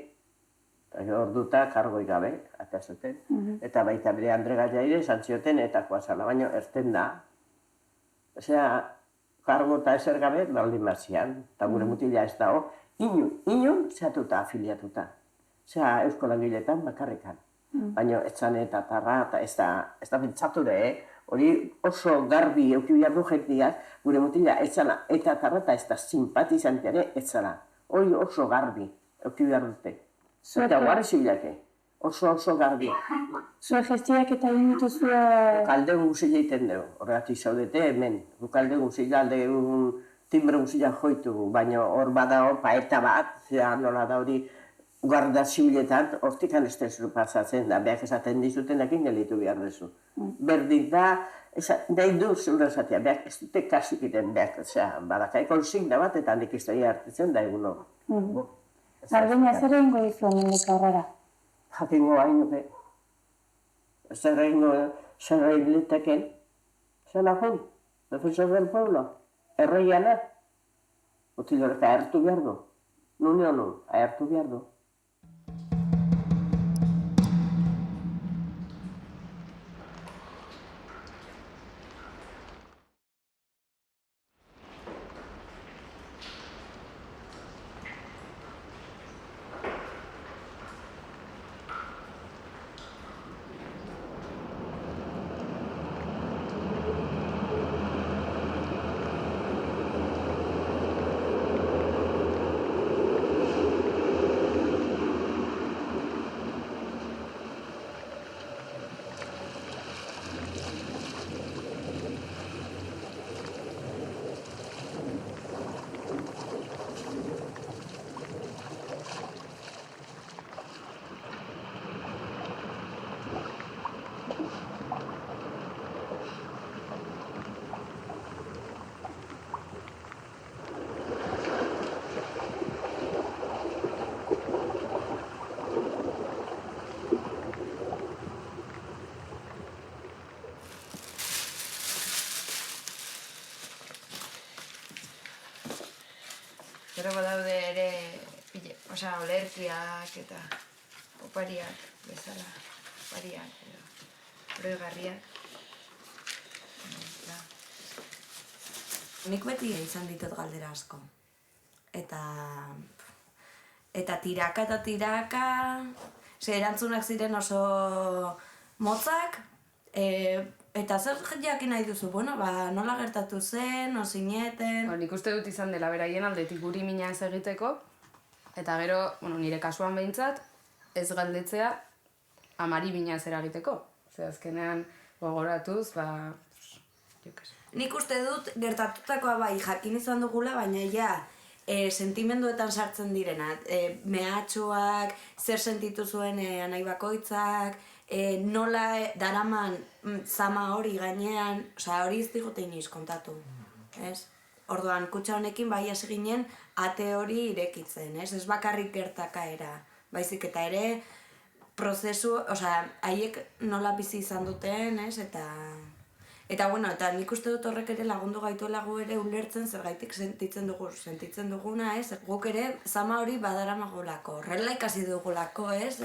orduta kargoi gabe, atazuten, eta baita bere Andre Gallaire santzioten etakoa zala, baino erten da. Osea, kargo eta ezer gabe baldin mazian, eta gure mutila ez dago, inun zehatuta afiliatuta. Osea, eusko langiletan bakarrikan. Baina etzan eta tarra, eta ez da pentsature, hori oso garbi euki behar du jentiak, gure mutila etzana eta tarra eta ez da simpatizanteare etzana. Hori oso garbi euki behar dute. Eta Guardia Zibilake, oso garbi. Zue gestioak eta egin dituzue... Kaldeun guzila egiten dugu, horregatik zaudete hemen. Kaldeun guzila, aldeun timbre guzila joitugu, baina hor bada hor paeta bat, nola da hori Guardia Zibiletan, hortikan ez dezu pasatzen da, behak esaten dizutenekin gelitu behar duzu. Berdin da, nahi du zure esatea, behak ez dute kasik iten behak, badakai konsigna bat eta handik iztegia hartitzen da egun hor. Gardenia, zer egingo dizu hemendik aurrera? Jakingo hain nuke. Zer egin liteken? Zer nahun? Defensor del pueblo? Erreiana? Utiloreka ahertu behar du? Nune honun, ahertu behar du? Gero badaude ere, olerkiak eta opariak bezala, opariak edo oroigarriak. Nik beti izan ditut galdera asko. Eta tiraka, ze erantzunak ziren oso motzak, eta zer jakin nahi duzu, nola gertatu zen, osineten... Nik uste dut izan dela beraien aldetik guri mina ez egiteko, eta gero, nire kasuan behintzat, ez galdetzea amari mina ez eragiteko. Zer azkenean gogoratuz, Nik uste dut gertatutakoa bai jakin izan dugula, baina ja, sentimenduetan sartzen direnat, mehatxuak, zer sentitu zuen anai bakoitzak, nola daraman zama hori gainean, hori ez digute inoiz kontatu, ez? Orduan, kutxa honekin bai hasi ginen ate hori irekitzen, ez? Ez bakarrik gertakaera, baizik eta ere prozesu, haiek nola bizi izan duten, ez? Eta nik uste dut horrek ere lagundu gaituela gu ere ulertzen zergaitik sentitzen duguna, ez? Guk ere zama hori badaramagulako, horrela ikasi dugulako, ez?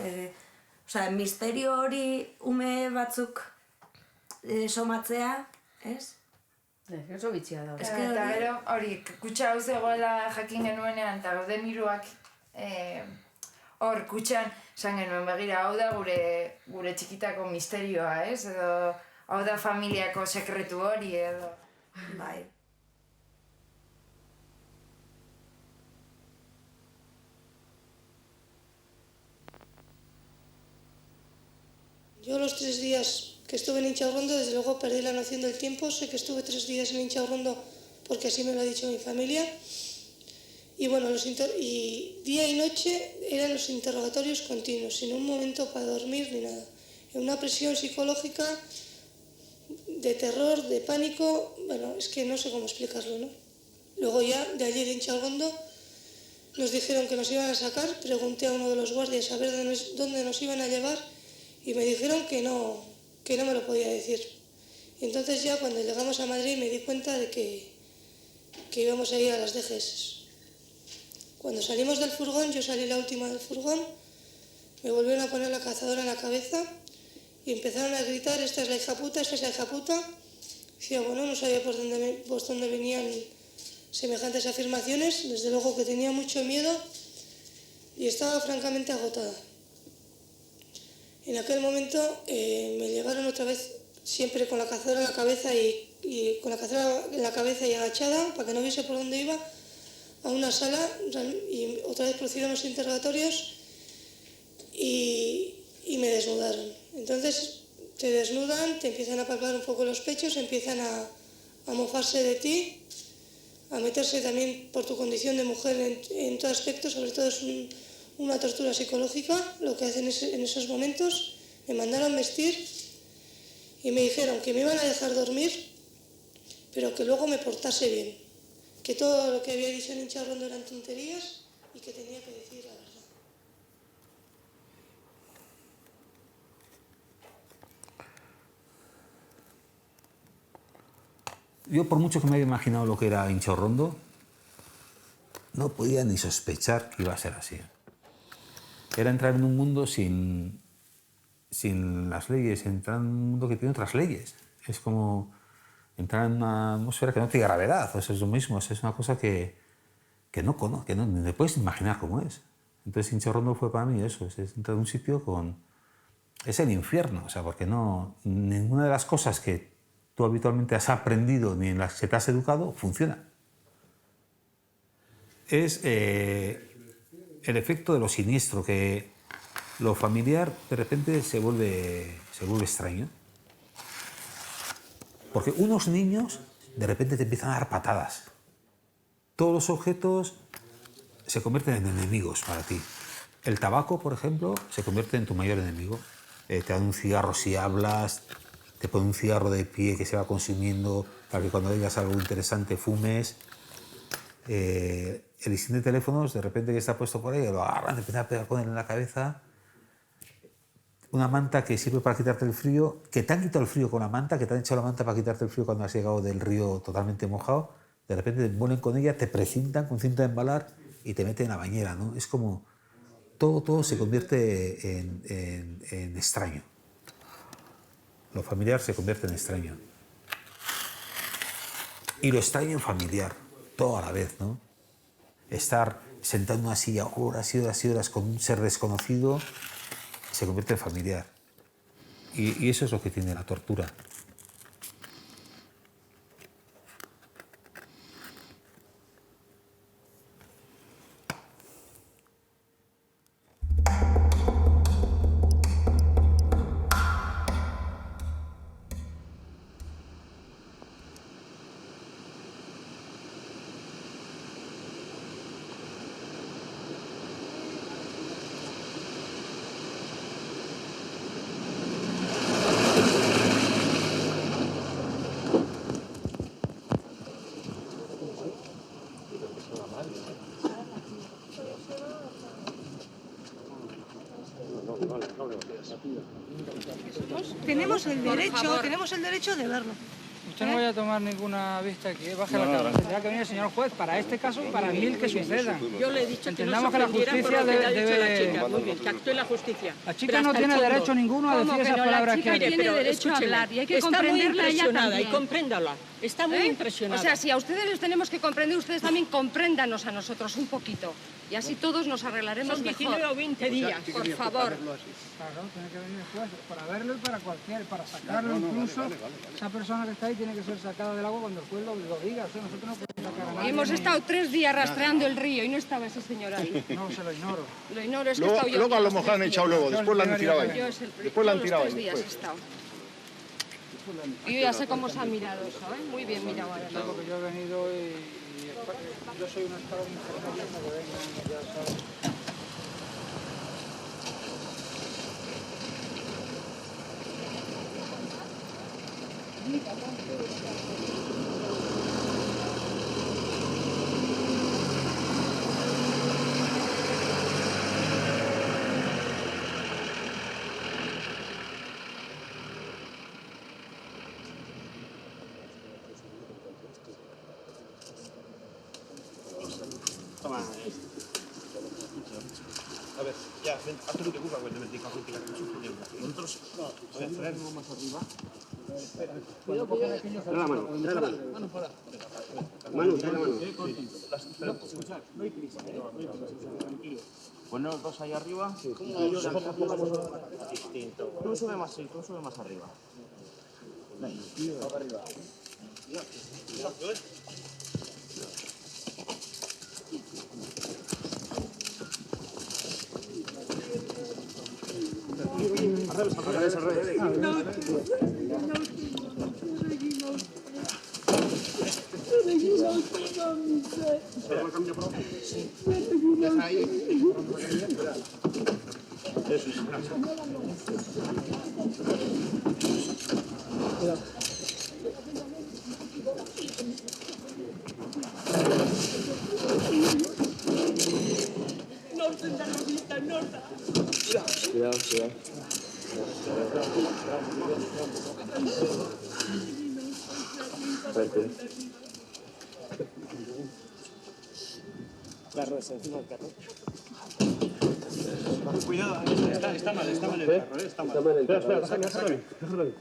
Osea, misterio hori ume batzuk somatzea, ez? Oso bitxia da. Eta gero hori, kutxa hau zegoela jakin genuenean, eta gauden hiruak hor kutxan, esan genuen begira, hau da gure txikitako misterioa, ez? Edo hau da familiako sekretu hori, edo... Bai. Yo los 3 días que estuve en Inchaurrondo, desde luego perdí la noción del tiempo. Sé que estuve 3 días en Inchaurrondo porque así me lo ha dicho mi familia. Y bueno, y día y noche eran los interrogatorios continuos, sin un momento para dormir ni nada. En una presión psicológica de terror, de pánico, bueno, es que no sé cómo explicarlo, ¿no? Luego ya, de allí de Inchaurrondo, nos dijeron que nos iban a sacar. Pregunté a uno de los guardias a ver dónde nos iban a llevar y me dijeron que no me lo podía decir. Y entonces ya cuando llegamos a Madrid me di cuenta de que íbamos a ir a las DGS. Cuando salimos del furgón, yo salí la última del furgón, me volvieron a poner la cazadora en la cabeza y empezaron a gritar: esta es la hija puta, esta es la hija puta. Decía, bueno, no sabía por dónde venían semejantes afirmaciones, desde luego que tenía mucho miedo y estaba francamente agotada. En aquel momento me llevaron otra vez, siempre con la cazadora en la cabeza y con la cazadora en la cabeza y agachada, para que no viese por dónde iba, a una sala y otra vez procedieron los interrogatorios y me desnudaron. Entonces te desnudan, te empiezan a palpar un poco los pechos, empiezan a mofarse de ti, a meterse también por tu condición de mujer en todo aspecto, sobre todo es una tortura psicológica lo que hacen en esos momentos. Me mandaron vestir y me dijeron que me iban a dejar dormir, pero que luego me portase bien, que todo lo que había dicho en Inchaurrondo eran tonterías y que tenía que decir la verdad. Yo, por mucho que me haya imaginado lo que era Inchaurrondo, no podía ni sospechar que iba a ser así. Era entrar en un mundo sin las leyes, entrar en un mundo que tiene otras leyes. Es como entrar en una atmósfera que no tiene gravedad, o sea, es lo mismo, es una cosa que no conoces, que no te puedes imaginar cómo es. Entonces Inchaurrondo fue para mí eso, es entrar en un sitio con... Es el infierno, o sea, porque ninguna de las cosas que tú habitualmente has aprendido ni en las que te has educado funciona. Es el efecto de lo siniestro, que lo familiar de repente se vuelve extraño. Porque unos niños de repente te empiezan a dar patadas. Todos los objetos se convierten en enemigos para ti. El tabaco, por ejemplo, se convierte en tu mayor enemigo. Te dan un cigarro si hablas, te ponen un cigarro de pie que se va consumiendo para que cuando digas algo interesante fumes. El listín de teléfonos, de repente que está puesto por ahí, lo agarran, te empiezan a pegar con él en la cabeza. Una manta que sirve para quitarte el frío, que te han quitado el frío con la manta, que te han echado la manta para quitarte el frío cuando has llegado del río totalmente mojado. De repente te envuelven con ella, te precintan con cinta de embalar y te meten en la bañera, ¿no? Es como todo se convierte en extraño. Lo familiar se convierte en extraño. Y lo extraño en familiar, todo a la vez, ¿no? Estar sentado en una silla horas y horas y horas con un ser desconocido se convierte en familiar. Y eso es lo que tiene la tortura. Tenemos el derecho de verlo. Usted no vaya a tomar ninguna vista aquí, baje la cabeza. Tendrá que venir el señor juez para este caso y para 1000 que sucedan. Yo le he dicho que no se Entendamos que la ofendiera por justicia lo que le ha dicho debe... la chica. Muy bien, que actúe la justicia. La chica no tiene derecho ninguno a decir esas palabras que ha dicho. Tiene derecho a hablar y hay que comprenderla a ella también. Y compréndala. Está muy impresionada. O sea, si a ustedes les tenemos que comprender, ustedes también compréndanos a nosotros un poquito. Y así todos nos arreglaremos Son mejor. 19 o 20 días. Por favor. Claro, tiene que venir el juez para verlo y para cualquier, para sacarlo incluso. Esa persona que está ahí tiene que ser sacada del agua cuando el juez lo diga. O sea, nosotros no podemos sacar a nadie. Y hemos estado 3 días rastreando el río y no estaba ese señor ahí. No, se lo ignoro. Lo ignoro, es que he estado yo. Luego a lo mejor han echado luego, después la han tirado ahí. Después la han tirado ahí. Los 3 días he estado. Y yo ya sé cómo se han mirado eso, ¿eh? Muy bien mirado ahora. Porque yo he venido y yo soy una escala de enfermería que vengan, ya sabes. Toma. A ver, ya, ven, haz lo que ocurra, güey, me digo, nosotros, no, a ver, más arriba. Cuidado, coger aquellos... Trae la mano, trae la mano. Mano fuera. Manu, trae la mano. Escuchad, no hay prisa, tranquilo. Poneros dos ahí arriba. Sí. Distinto. Tú sube más, sí, tú sube más arriba. Arriba. Al revés. Cuidado. Carro es encima del carro. Cuidado, está mal el carro, está mal. Espera, déjalo ahí.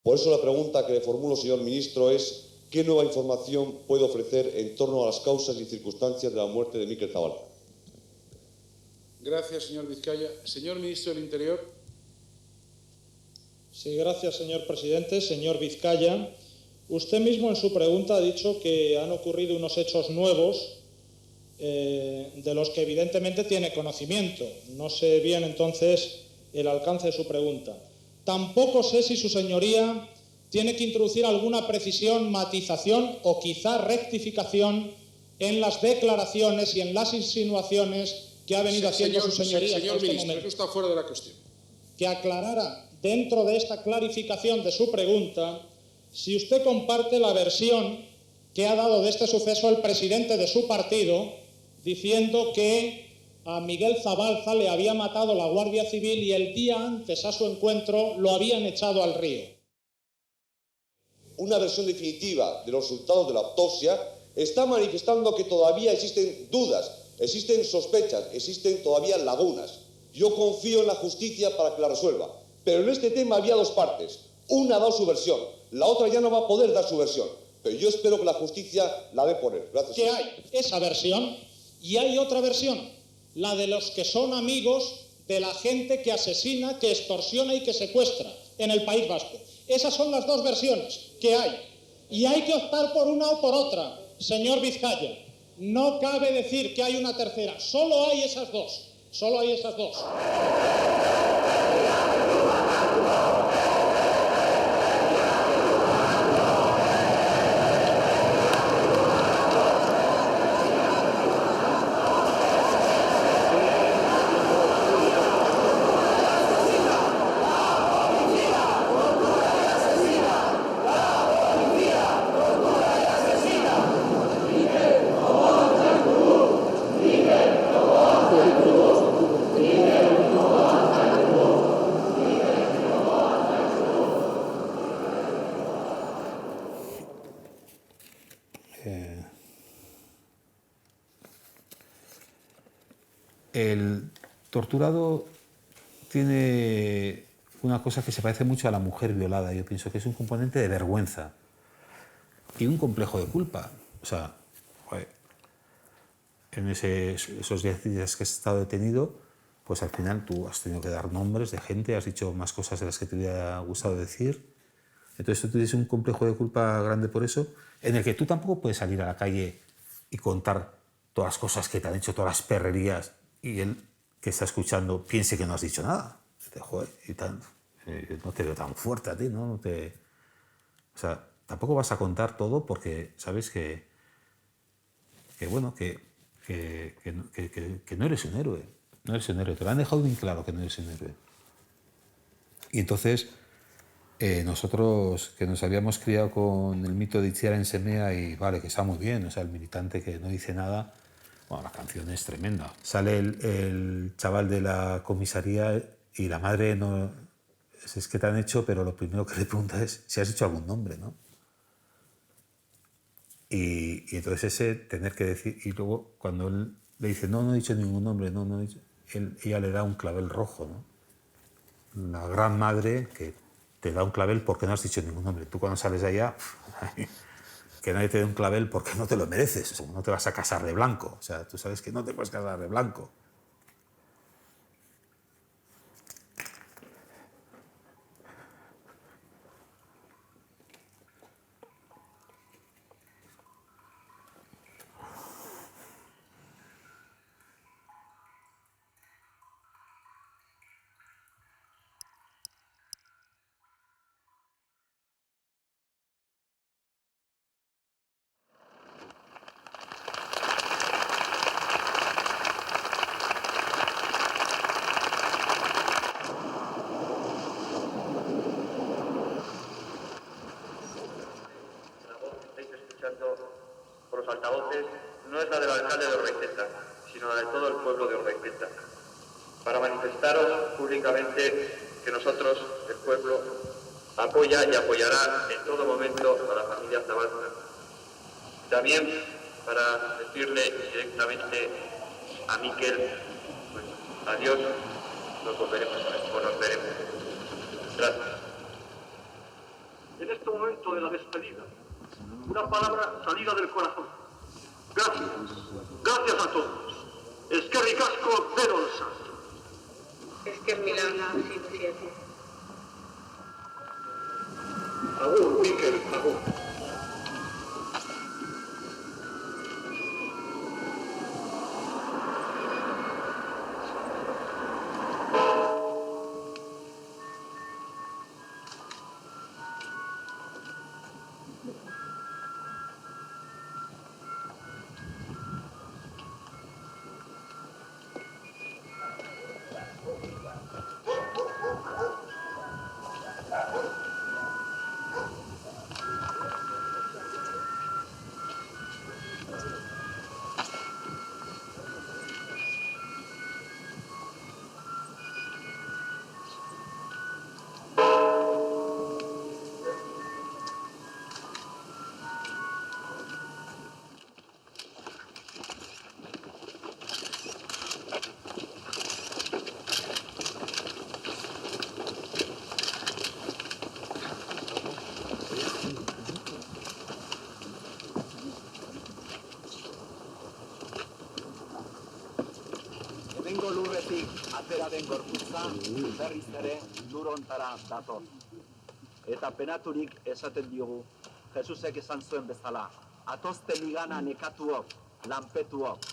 Por eso la pregunta que le formulo, señor ministro, es ¿qué nueva información puede ofrecer en torno a las causas y circunstancias de la muerte de Mikel Zabalza? Gracias, señor Vizcaya. Señor ministro del Interior. Sí, gracias, señor presidente. Señor Vizcaya, usted mismo en su pregunta ha dicho que han ocurrido unos hechos nuevos de los que evidentemente tiene conocimiento. No sé bien entonces el alcance de su pregunta. Tampoco sé si su señoría tiene que introducir alguna precisión, matización o quizá rectificación en las declaraciones y en las insinuaciones que ha venido haciendo su señoría. Señor ministro, eso está fuera de la cuestión. Que aclarara dentro de esta clarificación de su pregunta si usted comparte la versión que ha dado de este suceso el presidente de su partido, diciendo que a Miguel Zabalza le había matado la Guardia Civil y el día antes a su encuentro lo habían echado al río. una versión definitiva de los resultados de la autopsia, está manifestando que todavía existen dudas, existen sospechas, existen todavía lagunas. Yo confío en la justicia para que la resuelva. Pero en este tema había dos partes. Una ha dado su versión, la otra ya no va a poder dar su versión. Pero yo espero que la justicia la dé por él. Gracias. Que hay esa versión y hay otra versión, la de los que son amigos de la gente que asesina, que extorsiona y que secuestra en el País Vasco. Esas son las dos versiones que hay. Y hay que optar por una o por otra, señor Vizcaya. No cabe decir que hay una tercera. Solo hay esas dos. Solo hay esas dos. El torturado tiene una cosa que se parece mucho a la mujer violada. Yo pienso que es un componente de vergüenza y un complejo de culpa. O sea, en esos 10 días que has estado detenido, pues al final tú has tenido que dar nombres de gente, has dicho más cosas de las que te hubiera gustado decir. Entonces tú tienes un complejo de culpa grande por eso, en el que tú tampoco puedes salir a la calle y contar todas las cosas que te han hecho, todas las perrerías, y él que está escuchando piense que no has dicho nada. Joder, no te veo tan fuerte a ti, ¿no? O sea, tampoco vas a contar todo porque sabes que no eres un héroe. No eres un héroe. Te lo han dejado bien claro que no eres un héroe. Y entonces, nosotros que nos habíamos criado con el mito de Itziar Ensemea y vale, que está muy bien, o sea, el militante que no dice nada. Bueno, la canción es tremenda. Sale el chaval de la comisaría y la madre no... Es que te han hecho, pero lo primero que le pregunta es si has dicho algún nombre, ¿no? Y entonces ese tener que decir... Y luego cuando él le dice, no he dicho ningún nombre, no he dicho... Ella le da un clavel rojo, ¿no? La gran madre que te da un clavel porque no has dicho ningún nombre. Tú cuando sales de allá... que nadie te dé un clavel porque no te lo mereces, o sea, no te vas a casar de blanco, o sea, tú sabes que no te puedes casar de blanco. Por los altavoces no es la del alcalde de Orbaizeta, sino la de todo el pueblo de Orbaizeta, para manifestaros públicamente que nosotros, el pueblo, apoya y apoyará en todo momento a la familia Zabalza. También para decirle directamente a Miquel, pues adiós, nos volveremos a ver, o nos veremos. Gracias. En este momento de la despedida, una palabra salida del corazón. Gracias. Gracias a todos. Eskerrik asko denontzat. Esker mila, sí. Agur, Mikel, agur. Maria den gorputza berriz ere lur hontara dator. Eta penaturik esaten diogu, Jesusek esan zuen bezala, atozte nigana nekatuok, lanpetuok,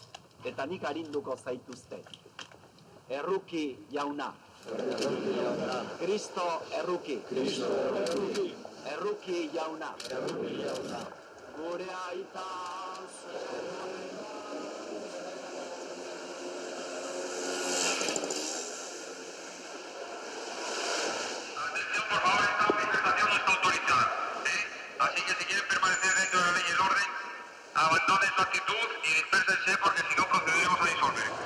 eta nik arinduko zaituzte. Erruki jauna. Kristo erruki. Erruki jauna. Gure aita Así que si quieren permanecer dentro de la ley y el orden, abandonen su actitud y dispérsense porque si no procederemos a disolver.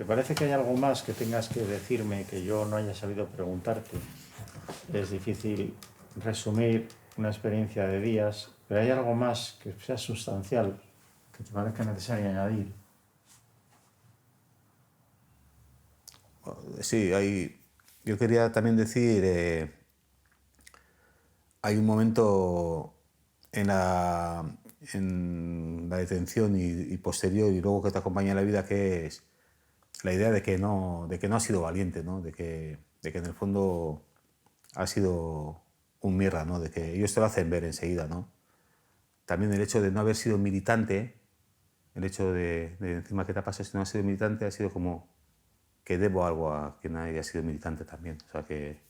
¿Te parece que hay algo más que tengas que decirme que yo no haya sabido preguntarte? Es difícil resumir una experiencia de días, pero ¿hay algo más que sea sustancial que te parezca necesario añadir? Sí, yo quería también decir, hay un momento en la detención y posterior y luego que te acompaña en la vida, que es la idea de que no has sido valiente, ¿no? de que en el fondo has sido un mierda, ¿no? De que ellos te lo hacen ver enseguida, ¿no? También el hecho de no haber sido militante, el hecho de encima que te ha pasado si no has sido militante, ha sido como que debo algo a quien haya sido militante también. O sea que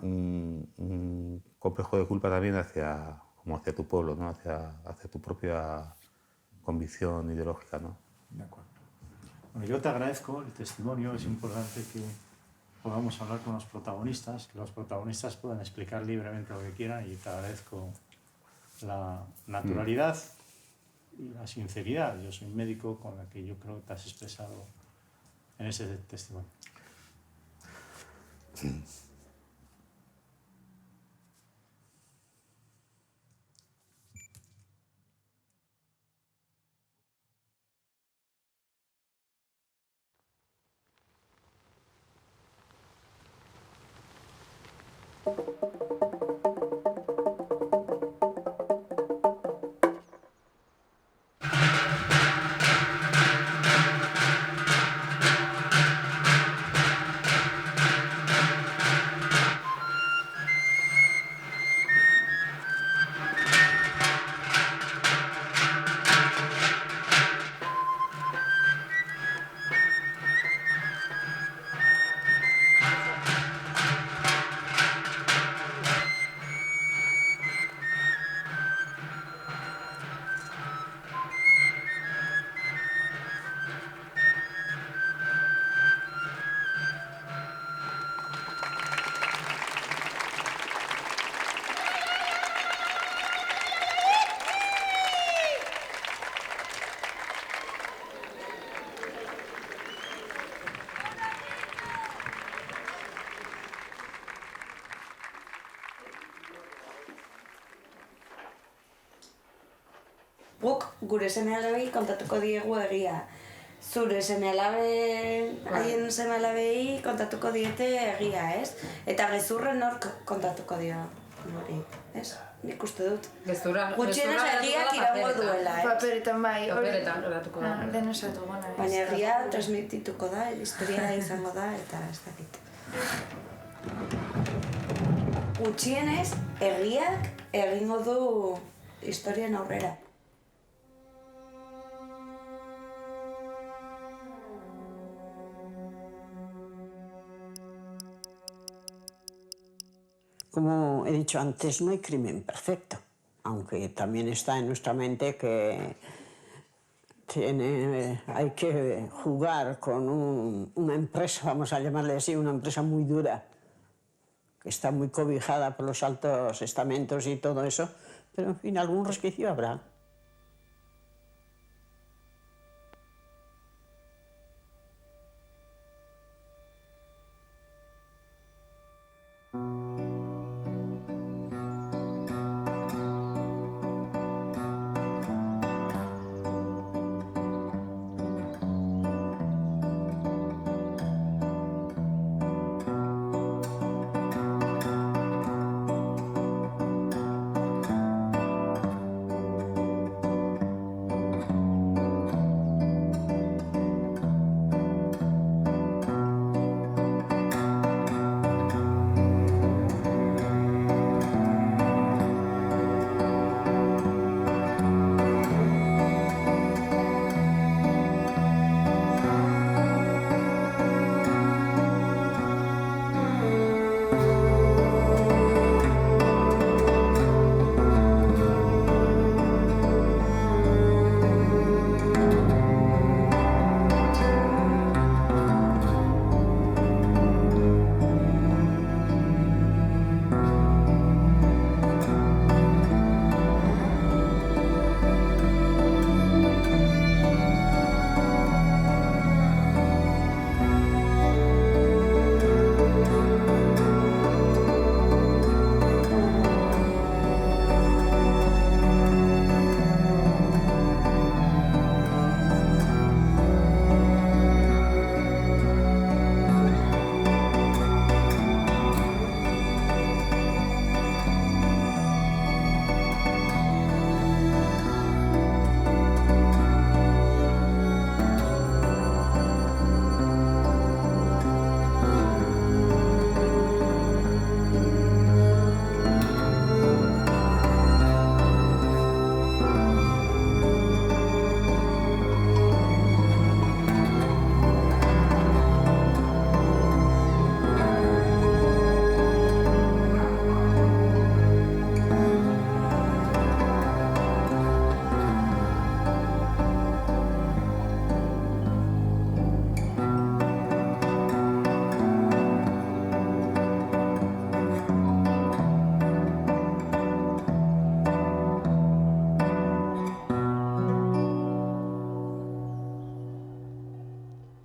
un complejo de culpa también hacia tu pueblo, ¿no? hacia tu propia convicción ideológica, ¿no? De acuerdo. Bueno, yo te agradezco el testimonio, es importante que podamos hablar con los protagonistas, que los protagonistas puedan explicar libremente lo que quieran, y te agradezco la naturalidad y la sinceridad. Yo soy médico, con la que yo creo que te has expresado en ese testimonio. Guk gure seme-alabei kontatuko diegu egia. Zure haien seme-alabei kontatuko diete egia, ez? Eta gezurren nork kontatuko dio hori, ez? Nik uste dut. Gutxienez egiak iraungo duela, ez? Paperetan bai. Paperetan geratuko da. Denosatu gona. Baina egia transmitituko da, historia izango da, eta ez dakit. Gutxienez egiak egingo du historian aurrera. Como he dicho antes, no hay crimen perfecto, aunque también está en nuestra mente que hay que jugar con una empresa, vamos a llamarle así, una empresa muy dura, que está muy cobijada por los altos estamentos y todo eso, pero en fin, algún resquicio habrá.